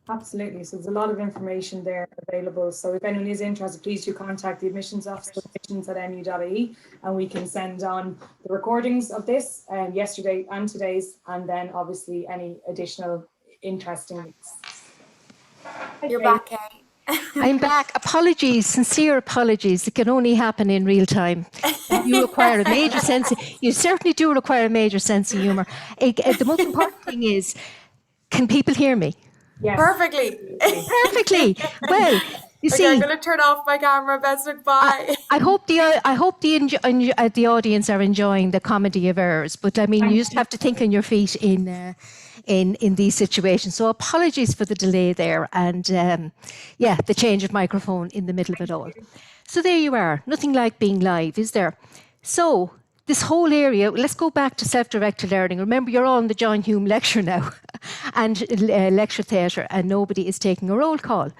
Absolutely. So there's a lot of information there available. So if anyone is interested, please do contact the admissions officer, admissions@mu.ie, and we can send on the recordings of this yesterday and today's, and then obviously any additional interesting links. You're back, Kay. I'm back. Apologies, sincere apologies. It can only happen in real time. You require a major sense. You certainly do require a major sense of humour. The most important thing is, can people hear me? Yes. Perfectly. Perfectly. Well, you see, I'm going to turn off my camera. Best of bye. I hope the audience are enjoying the comedy of errors. But I mean, you just have to think on your feet in these situations. So apologies for the delay there, and the change of microphone in the middle of it all. So there you are. Nothing like being live, is there? So this whole area, let's go back to self-directed learning. Remember, you're all in the John Hume lecture now and lecture theatre, and nobody is taking a roll call.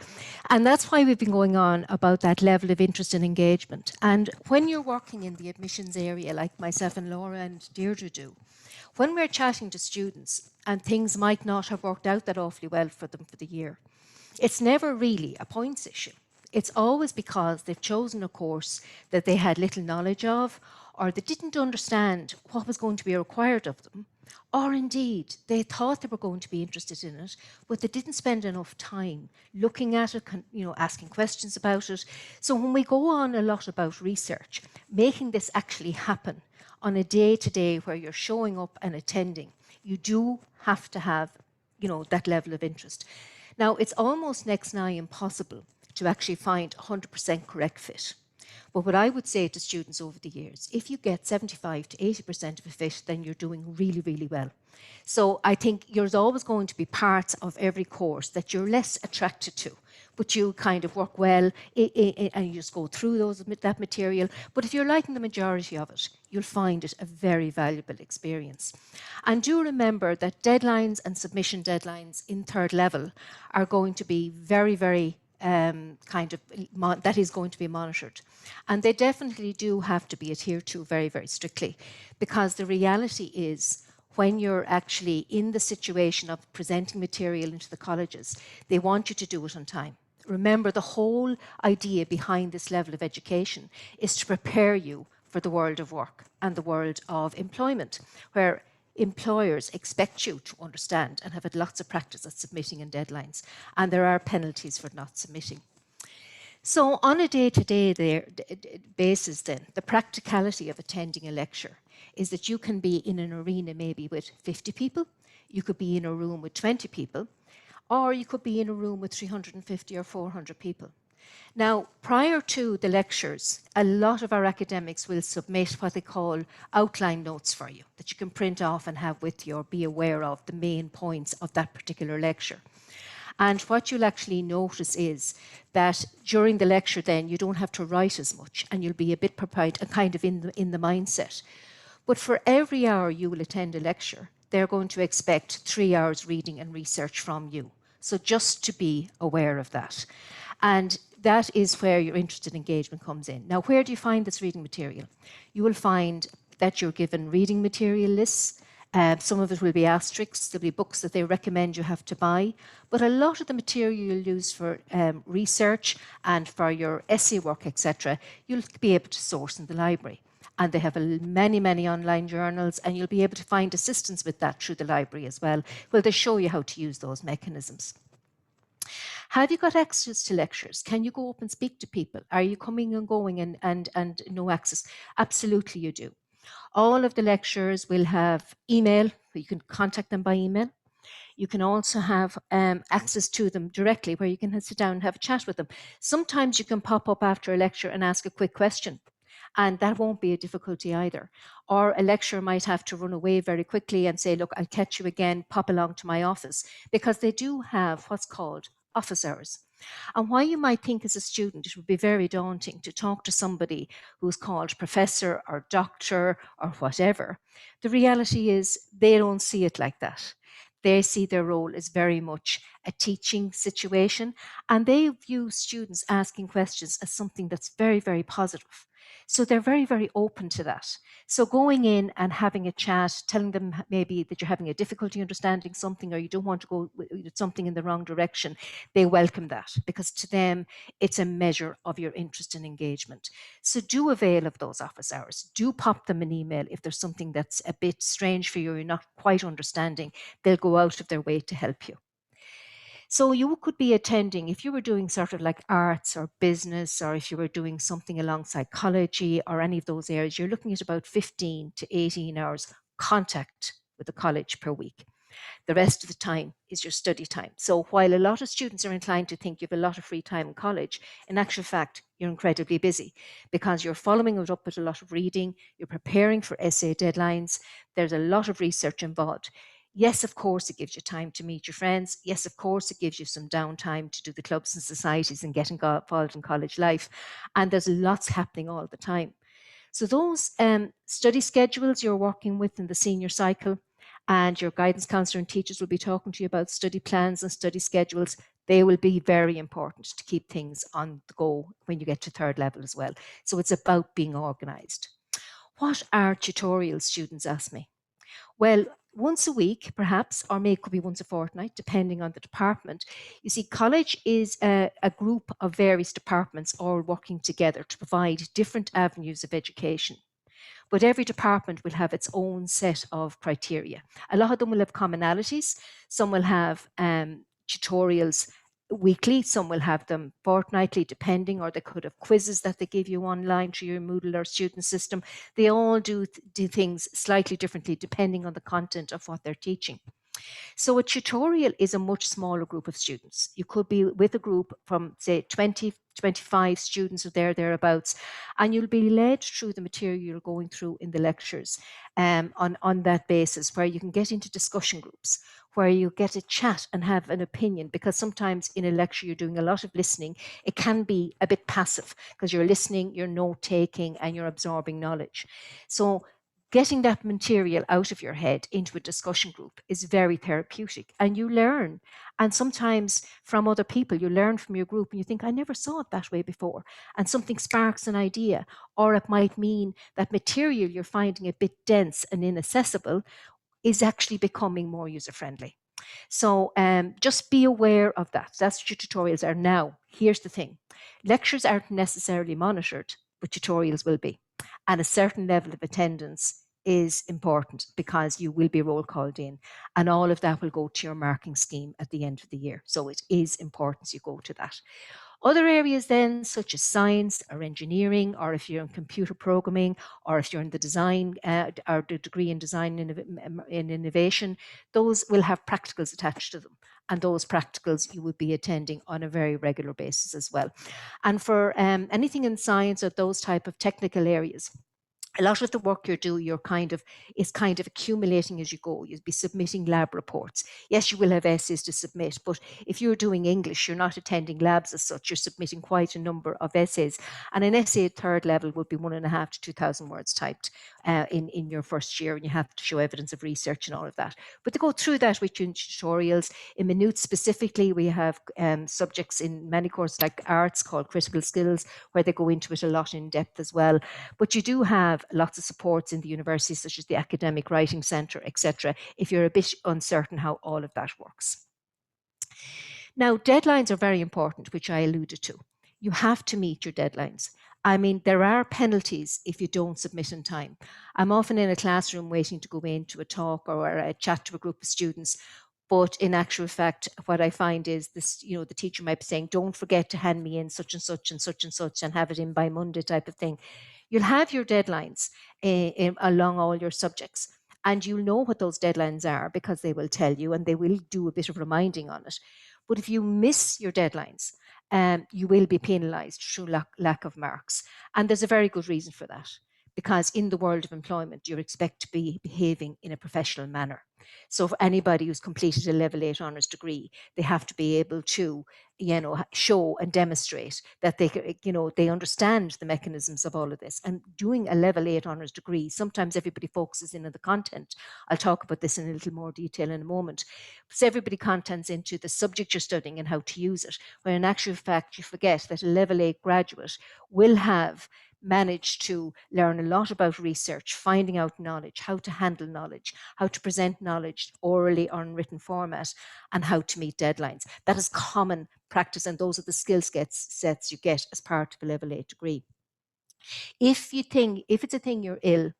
And that's why we've been going on about that level of interest and engagement. And when you're working in the admissions area, like myself and Laura and Deirdre do, when we're chatting to students and things might not have worked out that awfully well for them for the year, it's never really a points issue. It's always because they've chosen a course that they had little knowledge of, or they didn't understand what was going to be required of them, or indeed they thought they were going to be interested in it, but they didn't spend enough time looking at it, asking questions about it. So when we go on a lot about research, making this actually happen on a day-to-day where you're showing up and attending, you do have to have, that level of interest. Now, it's almost next nigh impossible to actually find 100% correct fit. But what I would say to students over the years, if you get 75 to 80% of a fit, then you're doing really, really well. So I think there's always going to be parts of every course that you're less attracted to, but you kind of work well and you just go through that material. But if you're liking the majority of it, you'll find it a very valuable experience. And do remember that deadlines and submission deadlines in third level are going to be very, very that is going to be monitored. And they definitely do have to be adhered to very, very strictly, because the reality is when you're actually in the situation of presenting material into the colleges, they want you to do it on time. Remember, the whole idea behind this level of education is to prepare you for the world of work and the world of employment, where employers expect you to understand and have had lots of practice at submitting in deadlines, and there are penalties for not submitting. So on a day-to-day basis then, the practicality of attending a lecture is that you can be in an arena maybe with 50 people, you could be in a room with 20 people, or you could be in a room with 350 or 400 people. Now, prior to the lectures, a lot of our academics will submit what they call outline notes for you that you can print off and have with you or be aware of the main points of that particular lecture. And what you'll actually notice is that during the lecture then you don't have to write as much and you'll be a bit prepared and kind of in the mindset. But for every hour you will attend a lecture, they're going to expect 3 hours reading and research from you. So just to be aware of that. And that is where your interested engagement comes in. Now, where do you find this reading material? You will find that you're given reading material lists. Some of it will be asterisks. There'll be books that they recommend you have to buy. But a lot of the material you'll use for research and for your essay work, etc., you'll be able to source in the library. And they have many, many online journals, and you'll be able to find assistance with that through the library as well. Well, they show you how to use those mechanisms. Have you got access to lectures? Can you go up and speak to people? Are you coming and going and no access? Absolutely you do. All of the lecturers will have email. You can contact them by email. You can also have access to them directly, where you can sit down and have a chat with them. Sometimes you can pop up after a lecture and ask a quick question, and that won't be a difficulty either. Or a lecturer might have to run away very quickly and say, look, I'll catch you again, pop along to my office, because they do have what's called office hours. And while you might think as a student it would be very daunting to talk to somebody who's called professor or doctor or whatever, the reality is they don't see it like that. They see their role as very much a teaching situation, and they view students asking questions as something that's very, very positive. So they're very, very open to that. So going in and having a chat, telling them maybe that you're having a difficulty understanding something or you don't want to go with something in the wrong direction, they welcome that, because to them it's a measure of your interest and engagement. So do avail of those office hours. Do pop them an email if there's something that's a bit strange for you or you're not quite understanding. They'll go out of their way to help you. So you could be attending, if you were doing sort of like arts or business, or if you were doing something along psychology or any of those areas, you're looking at about 15 to 18 hours contact with the college per week. The rest of the time is your study time. So while a lot of students are inclined to think you have a lot of free time in college, in actual fact, you're incredibly busy, because you're following it up with a lot of reading, you're preparing for essay deadlines, there's a lot of research involved. Yes, of course, it gives you time to meet your friends. Yes, of course, it gives you some downtime to do the clubs and societies and get involved in college life. And there's lots happening all the time. So those study schedules you're working with in the senior cycle, and your guidance counsellor and teachers will be talking to you about study plans and study schedules. They will be very important to keep things on the go when you get to third level as well. So it's about being organised. What are tutorials, students ask me? Well, once a week, perhaps, or maybe it could be once a fortnight, depending on the department. You see, college is a group of various departments all working together to provide different avenues of education. But every department will have its own set of criteria. A lot of them will have commonalities. Some will have tutorials weekly, some will have them fortnightly, depending, or they could have quizzes that they give you online through your Moodle or student system. They all do things slightly differently depending on the content of what they're teaching. So a tutorial is a much smaller group of students. You could be with a group from, say, 20, 25 students or thereabouts, and you'll be led through the material you're going through in the lectures on that basis, where you can get into discussion groups, where you get a chat and have an opinion, because sometimes in a lecture you're doing a lot of listening. It can be a bit passive because you're listening, you're note taking, and you're absorbing knowledge. So getting that material out of your head into a discussion group is very therapeutic, and you learn. And sometimes from other people, you learn from your group and you think, I never saw it that way before. And something sparks an idea, or it might mean that material you're finding a bit dense and inaccessible is actually becoming more user-friendly. So just be aware of that. That's what your tutorials are. Now, here's the thing. Lectures aren't necessarily monitored, but tutorials will be. And a certain level of attendance is important because you will be roll called in, and all of that will go to your marking scheme at the end of the year. So it is important you go to that. Other areas then, such as science or engineering, or if you're in computer programming, or if you're in the design or the degree in design in innovation, those will have practicals attached to them. And those practicals you would be attending on a very regular basis as well. And for anything in science or those type of technical areas, a lot of the work you're doing, is kind of accumulating as you go. You'll be submitting lab reports. Yes, you will have essays to submit, but if you're doing English, you're not attending labs as such. You're submitting quite a number of essays. And an essay at third level would be 1.5 to 2,000 words typed in your first year, and you have to show evidence of research and all of that. But to go through that with you in tutorials, in Maynooth specifically, we have subjects in many courses like arts called critical skills, where they go into it a lot in depth as well. But you do have lots of supports in the university, such as the Academic Writing Centre, etc., if you're a bit uncertain how all of that works. Now, deadlines are very important, which I alluded to. You have to meet your deadlines. I mean, there are penalties if you don't submit in time. I'm often in a classroom waiting to go into a talk or a chat to a group of students. But in actual fact, what I find is this, the teacher might be saying, don't forget to hand me in such and such and such and such and have it in by Monday type of thing. You'll have your deadlines along all your subjects, and you'll know what those deadlines are because they will tell you, and they will do a bit of reminding on it. But if you miss your deadlines, you will be penalised through lack of marks. And there's a very good reason for that, because in the world of employment, you're expected to be behaving in a professional manner. So for anybody who's completed a level 8 honours degree, they have to be able to, show and demonstrate that they understand the mechanisms of all of this. And doing a level 8 honours degree, sometimes everybody focuses in on the content. I'll talk about this in a little more detail in a moment. So everybody contents into the subject you're studying and how to use it, when in actual fact, you forget that a level 8 graduate will have managed to learn a lot about research, finding out knowledge, how to handle knowledge, how to present knowledge orally or in written format, and how to meet deadlines. That is common practice, and those are the skill sets you get as part of a level 8 degree. If it's a thing you're ill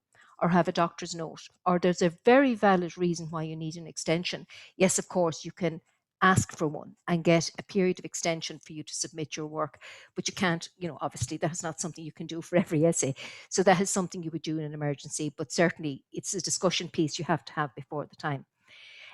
or have a doctor's note, or there's a very valid reason why you need an extension, yes, of course, you can ask for one and get a period of extension for you to submit your work. But you can't, obviously that's not something you can do for every essay. So that is something you would do in an emergency, but certainly it's a discussion piece you have to have before the time.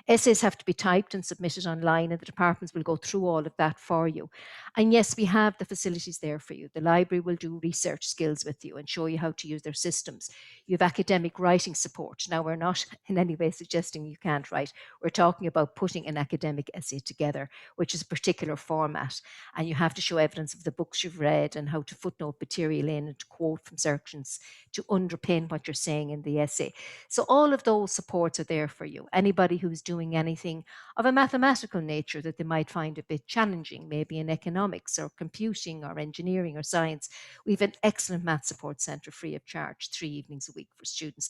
Essays have to be typed and submitted online, and the departments will go through all of that for you. And yes, we have the facilities there for you. The library will do research skills with you and show you how to use their systems. You have academic writing support. Now, we're not in any way suggesting you can't write. We're talking about putting an academic essay together, which is a particular format. And you have to show evidence of the books you've read and how to footnote material in and to quote from sections to underpin what you're saying in the essay. So all of those supports are there for you. Anybody who's doing anything of a mathematical nature that they might find a bit challenging, maybe in economics or computing or engineering or science, we have an excellent math support centre free of charge, 3 evenings a week for students.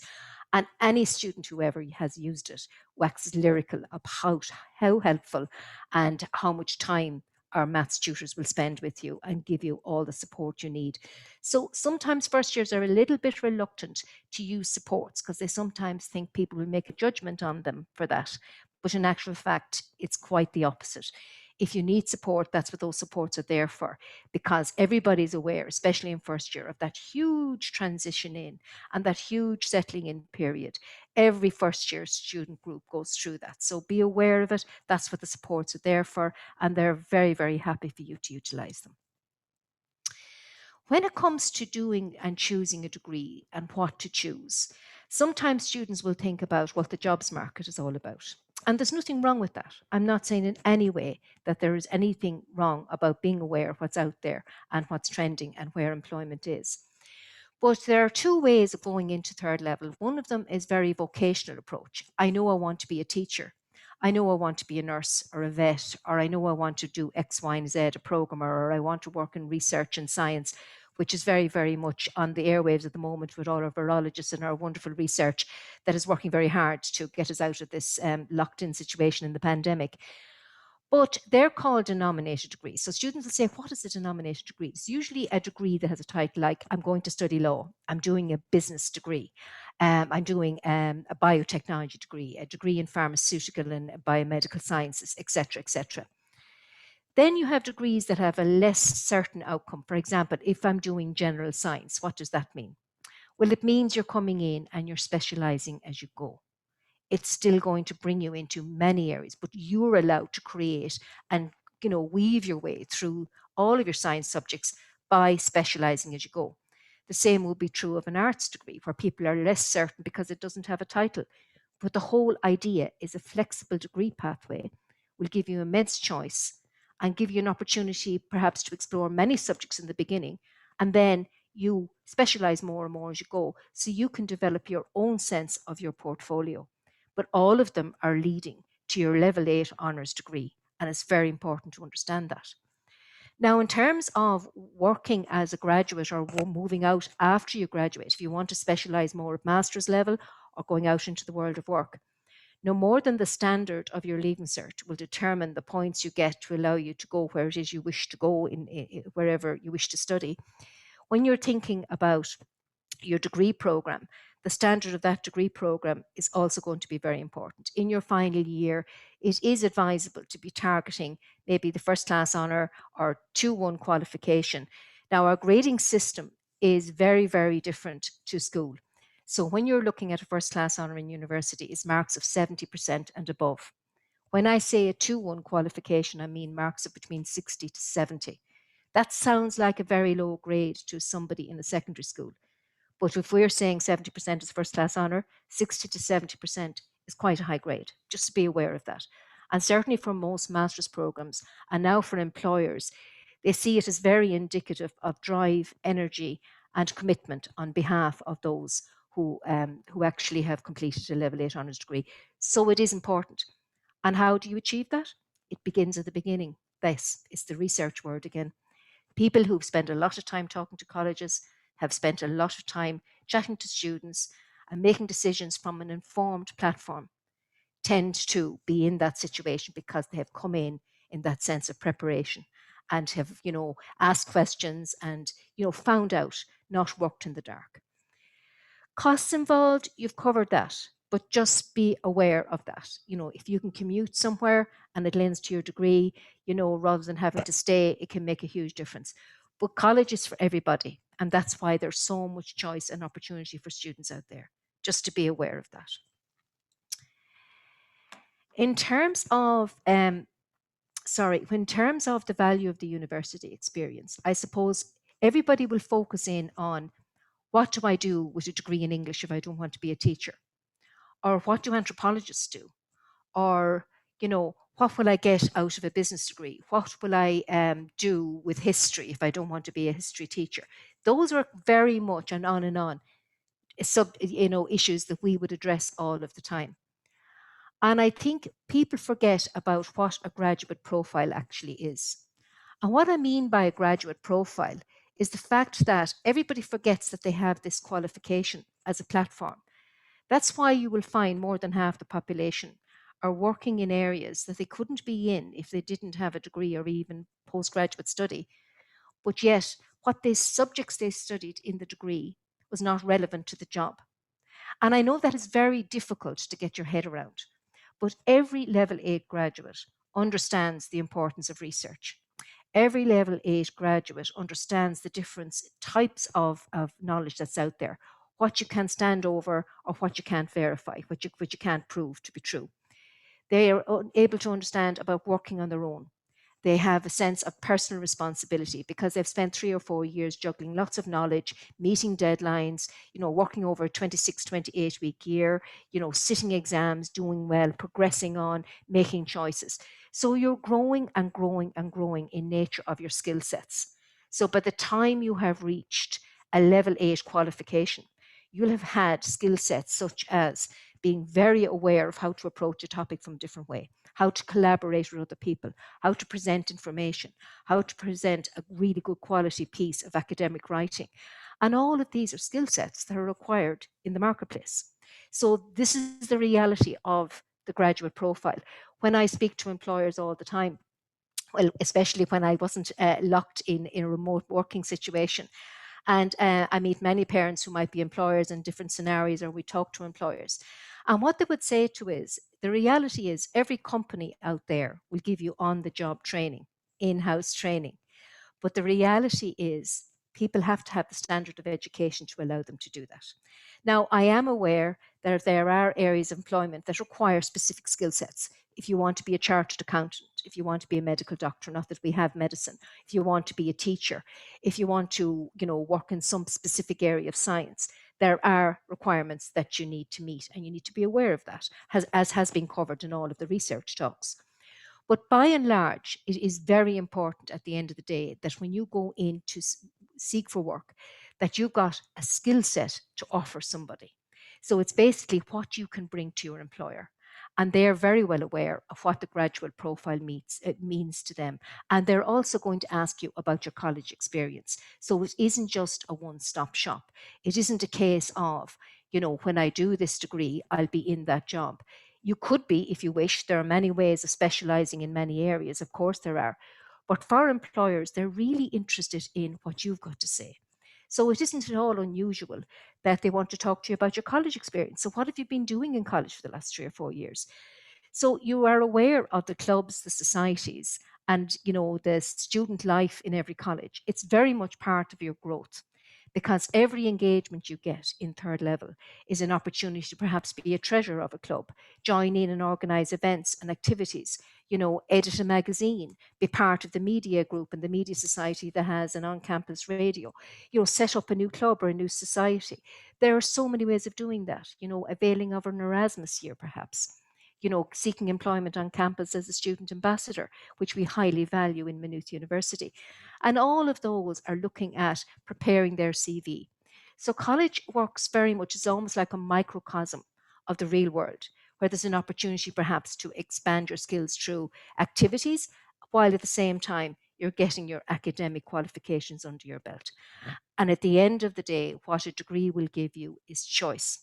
And any student who ever has used it waxes lyrical about how helpful and how much time our maths tutors will spend with you and give you all the support you need. So sometimes first years are a little bit reluctant to use supports because they sometimes think people will make a judgment on them for that. But in actual fact, it's quite the opposite. If you need support, that's what those supports are there for, because everybody's aware, especially in first year, of that huge transition in and that huge settling in period. Every first year student group goes through that. So be aware of it. That's what the supports are there for, and they're very, very happy for you to utilize them. When it comes to doing and choosing a degree and what to choose, sometimes students will think about what the jobs market is all about. And there's nothing wrong with that. I'm not saying in any way that there is anything wrong about being aware of what's out there and what's trending and where employment is. But there are two ways of going into third level. One of them is very vocational approach. I know I want to be a teacher. I know I want to be a nurse or a vet, or I know I want to do X, Y, and Z, a programmer, or I want to work in research and science, which is very, very much on the airwaves at the moment with all our virologists and our wonderful research that is working very hard to get us out of this locked-in situation in the pandemic. But they're called denominator degrees. So students will say, what is a denominator degree? It's usually a degree that has a title like, I'm going to study law, I'm doing a business degree, I'm doing a biotechnology degree, a degree in pharmaceutical and biomedical sciences, etc., etc. Then you have degrees that have a less certain outcome. For example, if I'm doing general science, what does that mean? Well, it means you're coming in and you're specializing as you go. It's still going to bring you into many areas, but you're allowed to create and weave your way through all of your science subjects by specializing as you go. The same will be true of an arts degree, where people are less certain because it doesn't have a title. But the whole idea is a flexible degree pathway will give you immense choice and give you an opportunity perhaps to explore many subjects in the beginning, and then you specialize more and more as you go, so you can develop your own sense of your portfolio. But all of them are leading to your level 8 honours degree, and it's very important to understand that. Now, in terms of working as a graduate or moving out after you graduate, if you want to specialise more at master's level or going out into the world of work, no more than the standard of your Leaving Cert will determine the points you get to allow you to go where it is you wish to go in wherever you wish to study. When you're thinking about your degree programme, the standard of that degree programme is also going to be very important. In your final year, it is advisable to be targeting maybe the first class honour or 2-1 qualification. Now, our grading system is very, very different to school. So when you're looking at a first class honour in university, it's marks of 70% and above. When I say a 2-1 qualification, I mean marks of between 60 to 70. That sounds like a very low grade to somebody in a secondary school. But if we're saying 70% is first class honour, 60 to 70% is quite a high grade, just to be aware of that. And certainly for most master's programmes, and now for employers, they see it as very indicative of drive, energy and commitment on behalf of those who actually have completed a level 8 honours degree. So it is important. And how do you achieve that? It begins at the beginning. This is the research word again. People who've spent a lot of time talking to colleges, have spent a lot of time chatting to students and making decisions from an informed platform tend to be in that situation because they have come in that sense of preparation and have, asked questions and, found out, not worked in the dark. Costs involved, you've covered that, but just be aware of that. If you can commute somewhere and it lends to your degree, rather than having to stay, it can make a huge difference. But college is for everybody. And that's why there's so much choice and opportunity for students out there, just to be aware of that. In terms of, in terms of the value of the university experience, I suppose everybody will focus in on what do I do with a degree in English if I don't want to be a teacher? Or what do anthropologists do? Or, what will I get out of a business degree? What will I do with history if I don't want to be a history teacher? Those are very much and on issues that we would address all of the time. And I think people forget about what a graduate profile actually is. And what I mean by a graduate profile is the fact that everybody forgets that they have this qualification as a platform. That's why you will find more than half the population are working in areas that they couldn't be in if they didn't have a degree or even postgraduate study. But yet, what the subjects they studied in the degree was not relevant to the job. And I know that is very difficult to get your head around. But every level 8 graduate understands the importance of research. Every level 8 graduate understands the different types of knowledge that's out there, what you can stand over or what you can't verify, what you can't prove to be true. They are able to understand about working on their own. They have a sense of personal responsibility because they've spent 3 or 4 years juggling lots of knowledge, meeting deadlines, working over a 26, 28 week year, sitting exams, doing well, progressing on, making choices. So you're growing and growing and growing in nature of your skill sets. So by the time you have reached a level 8 qualification, you'll have had skill sets such as being very aware of how to approach a topic from a different way, how to collaborate with other people, how to present information, how to present a really good quality piece of academic writing. And all of these are skill sets that are required in the marketplace. So this is the reality of the graduate profile. When I speak to employers all the time, well, especially when I wasn't locked in a remote working situation, and I meet many parents who might be employers in different scenarios, or we talk to employers. And what they would say to is, the reality is every company out there will give you on-the-job training, in-house training. But the reality is people have to have the standard of education to allow them to do that. Now, I am aware that there are areas of employment that require specific skill sets. If you want to be a chartered accountant, if you want to be a medical doctor, not that we have medicine, if you want to be a teacher, if you want to, work in some specific area of science, there are requirements that you need to meet, and you need to be aware of that, as has been covered in all of the research talks. But by and large, it is very important at the end of the day that when you go in to seek for work, that you've got a skill set to offer somebody. So it's basically what you can bring to your employer. And they're very well aware of what the graduate profile means to them. And they're also going to ask you about your college experience. So it isn't just a one-stop shop. It isn't a case of, when I do this degree, I'll be in that job. You could be, if you wish. There are many ways of specializing in many areas. Of course there are. But for employers, they're really interested in what you've got to say. So it isn't at all unusual that they want to talk to you about your college experience. So what have you been doing in college for the last 3 or 4 years? So you are aware of the clubs, the societies, and the student life in every college. It's very much part of your growth, because every engagement you get in third level is an opportunity to perhaps be a treasurer of a club, join in and organise events and activities, edit a magazine, be part of the media group and the media society that has an on-campus radio, set up a new club or a new society. There are so many ways of doing that, availing of an Erasmus year perhaps, seeking employment on campus as a student ambassador, which we highly value in Maynooth University. And all of those are looking at preparing their CV. So college works very much as almost like a microcosm of the real world, where there's an opportunity perhaps to expand your skills through activities, while at the same time you're getting your academic qualifications under your belt. And at the end of the day, what a degree will give you is choice.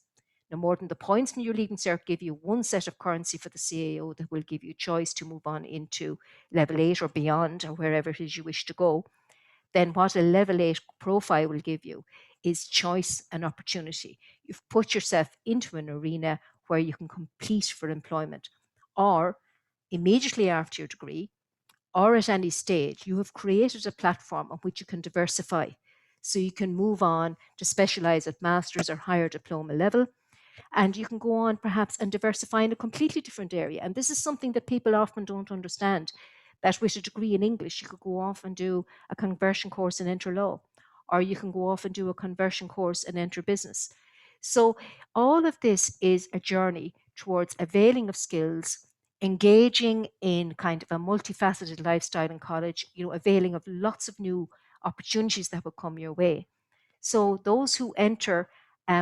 No more than the points in your Leaving Cert give you one set of currency for the CAO that will give you choice to move on into level 8 or beyond, or wherever it is you wish to go. Then what a level 8 profile will give you is choice and opportunity. You've put yourself into an arena where you can compete for employment, or immediately after your degree, or at any stage, you have created a platform on which you can diversify. So you can move on to specialize at master's or higher diploma level, and you can go on perhaps and diversify in a completely different area. And this is something that people often don't understand, that with a degree in English, you could go off and do a conversion course and enter law, or you can go off and do a conversion course and enter business. So all of this is a journey towards availing of skills, engaging in kind of a multifaceted lifestyle in college, availing of lots of new opportunities that will come your way. So those who enter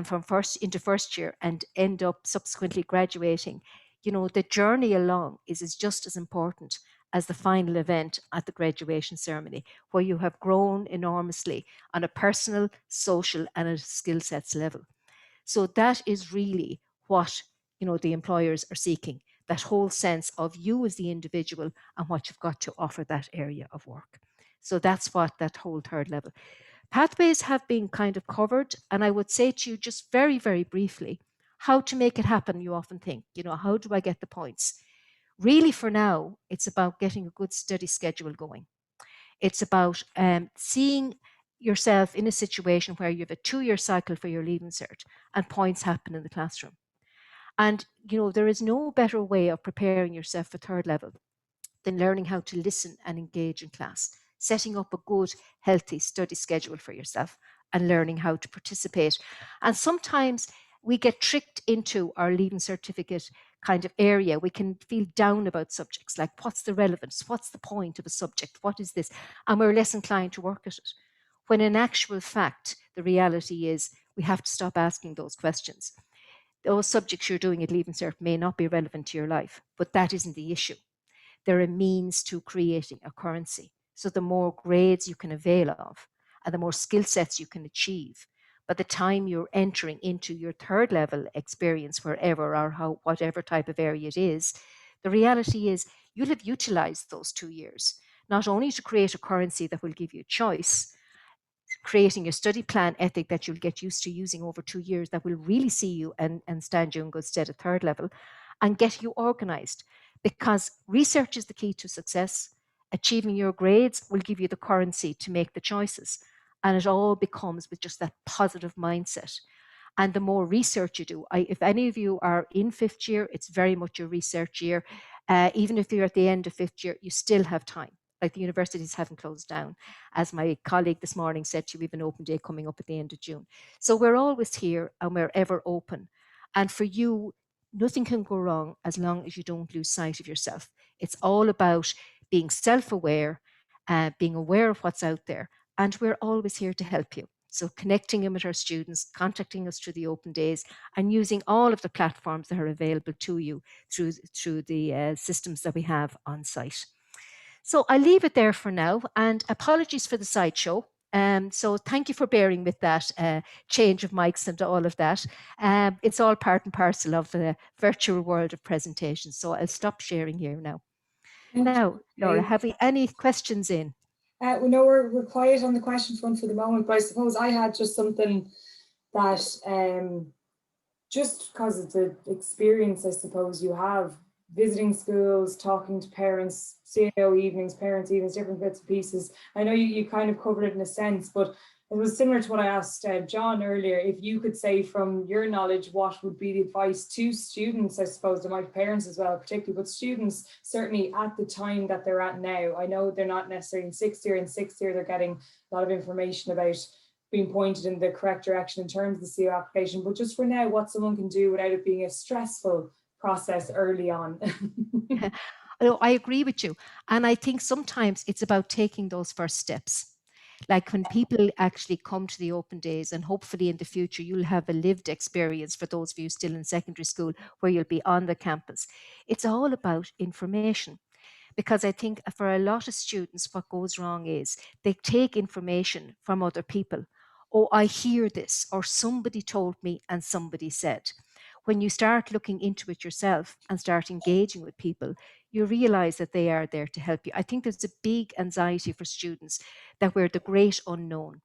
from first year and end up subsequently graduating, the journey along is just as important as the final event at the graduation ceremony, where you have grown enormously on a personal, social, and a skill sets level. So that is really what the employers are seeking, that whole sense of you as the individual and what you've got to offer that area of work. So that's what that whole third level. Pathways have been kind of covered, and I would say to you just very, very briefly, how to make it happen. You often think, how do I get the points? Really, for now, it's about getting a good study schedule going. It's about seeing yourself in a situation where you have a 2-year cycle for your Leaving Cert and points happen in the classroom. And, you know, there is no better way of preparing yourself for third level than learning how to listen and engage in class, setting up a good, healthy study schedule for yourself and learning how to participate. And sometimes we get tricked into our Leaving Certificate kind of area. We can feel down about subjects, like what's the relevance? What's the point of a subject? What is this? And we're less inclined to work at it. When in actual fact, the reality is we have to stop asking those questions. Those subjects you're doing at Leaving Cert may not be relevant to your life, but that isn't the issue. They're a means to creating a currency. So the more grades you can avail of and the more skill sets you can achieve, by the time you're entering into your third level experience, wherever or whatever type of area it is, the reality is you'll have utilized those 2 years, not only to create a currency that will give you choice, creating a study plan ethic that you'll get used to using over 2 years that will really see you and stand you in good stead at third level, and get you organized. Because research is the key to success. Achieving your grades will give you the currency to make the choices. And it all becomes with just that positive mindset. And the more research you do, if any of you are in 5th year, it's very much a research year. Even if you're at the end of 5th year, you still have time. Like, the universities haven't closed down. As my colleague this morning said to you, we have an open day coming up at the end of June. So we're always here and we're ever open. And for you, nothing can go wrong as long as you don't lose sight of yourself. It's all about being self-aware, being aware of what's out there. And we're always here to help you. So connecting in with our students, contacting us through the open days, and using all of the platforms that are available to you through the systems that we have on site. So I'll leave it there for now, and apologies for the sideshow. So thank you for bearing with that change of mics and all of that. It's all part and parcel of the virtual world of presentations. So I'll stop sharing here now. Now, Laura, have we any questions in? We know we're quiet on the question front for the moment, but I suppose I had just something that, just because of the experience, I suppose, you have visiting schools, talking to parents, CAO evenings, parents evenings, different bits and pieces. I know you kind of covered it in a sense, but it was similar to what I asked John earlier. If you could say from your knowledge, what would be the advice to students, I suppose, there might be parents as well, particularly, but students certainly at the time that they're at now. I know they're not necessarily in 6th year. In 6th year, they're getting a lot of information about being pointed in the correct direction in terms of the CO application. But just for now, what someone can do without it being a stressful process early on. I agree with you. And I think sometimes it's about taking those first steps. Like when people actually come to the open days, and hopefully in the future you'll have a lived experience for those of you still in secondary school where you'll be on the campus. It's all about information. Because I think for a lot of students, what goes wrong is they take information from other people. Oh, I hear this, or somebody told me and somebody said. When you start looking into it yourself and start engaging with people, you realize that they are there to help you. I think there's a big anxiety for students that we're the great unknown.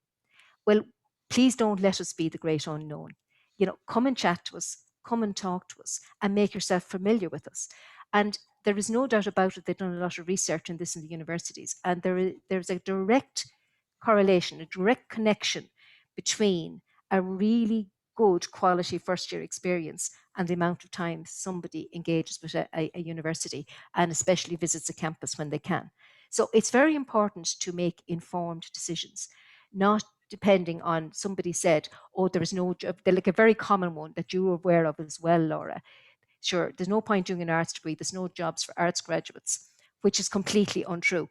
Well, please don't let us be the great unknown. You know, come and chat to us, come and talk to us, and make yourself familiar with us. And there is no doubt about it, they've done a lot of research in this in the universities, and there's a direct correlation, a direct connection between a really good quality first year experience and the amount of time somebody engages with a university, and especially visits a campus when they can. So it's very important to make informed decisions, not depending on somebody said, oh, there is no job. They're like a very common one that you are aware of as well, Laura. Sure, there's no point doing an arts degree, there's no jobs for arts graduates, which is completely untrue.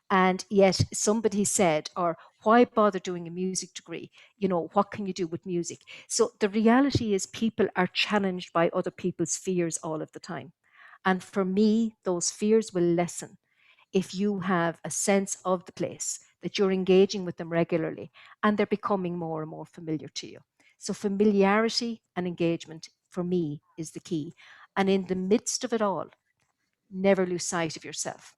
And yet somebody said, or why bother doing a music degree? You know, what can you do with music? So the reality is people are challenged by other people's fears all of the time. And for me, those fears will lessen if you have a sense of the place, that you're engaging with them regularly, and they're becoming more and more familiar to you. So familiarity and engagement, for me, is the key. And in the midst of it all, never lose sight of yourself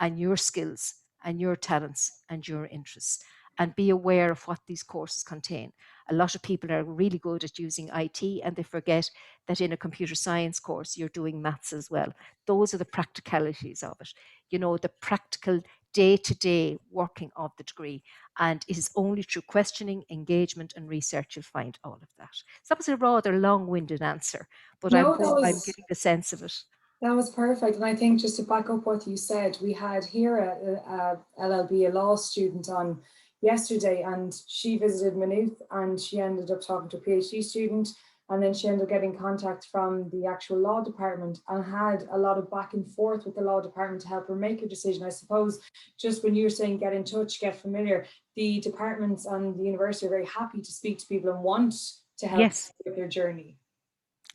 and your skills and your talents and your interests. and be aware of what these courses contain. A lot of people are really good at using IT and they forget that in a computer science course, you're doing maths as well. Those are the practicalities of it, you know, the practical day-to-day working of the degree. And it is only through questioning, engagement and research you'll find all of that. So that was a rather long-winded answer, but No, I'm getting the sense of it. That was perfect. And I think just to back up what you said, we had here at LLB a law student on yesterday, and she visited Maynooth and she ended up talking to a PhD student, and then she ended up getting contact from the actual law department and had a lot of back and forth with the law department to help her make a decision. I suppose just when you're saying get in touch, get familiar, the departments and the university are very happy to speak to people and want to help Yes, with their journey.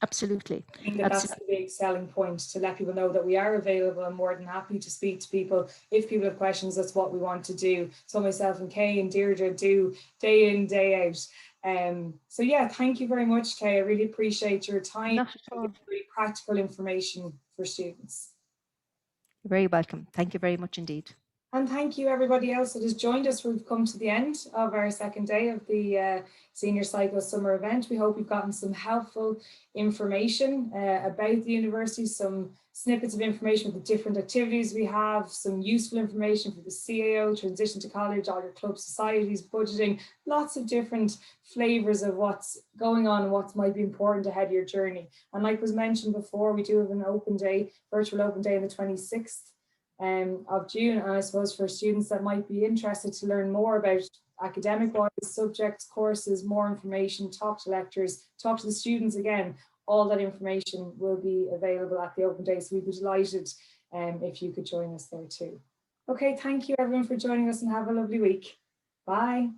absolutely. I think that that's the big selling point, to let people know that we are available and more than happy to speak to people. If people have questions, that's what we want to do. So myself and Kay and Deirdre do day in, day out. So yeah, thank you very much, Kay. I really appreciate your time. Not at all. Really practical information for students. You're very welcome. Thank you very much indeed. And thank you everybody else that has joined us. We've come to the end of our second day of the Senior Cycle Summer event. We hope you've gotten some helpful information about the university, some snippets of information with the different activities we have, some useful information for the CAO, transition to college, all your club societies, budgeting, lots of different flavors of what's going on and what might be important ahead of your journey. And like was mentioned before, we do have an open day, virtual open day on the 26th. Of June, and I suppose for students that might be interested to learn more about academic wise subjects, courses, more information, talk to lecturers, talk to the students again, all that information will be available at the open day, so we'd be delighted if you could join us there too. Okay, thank you everyone for joining us and have a lovely week. Bye.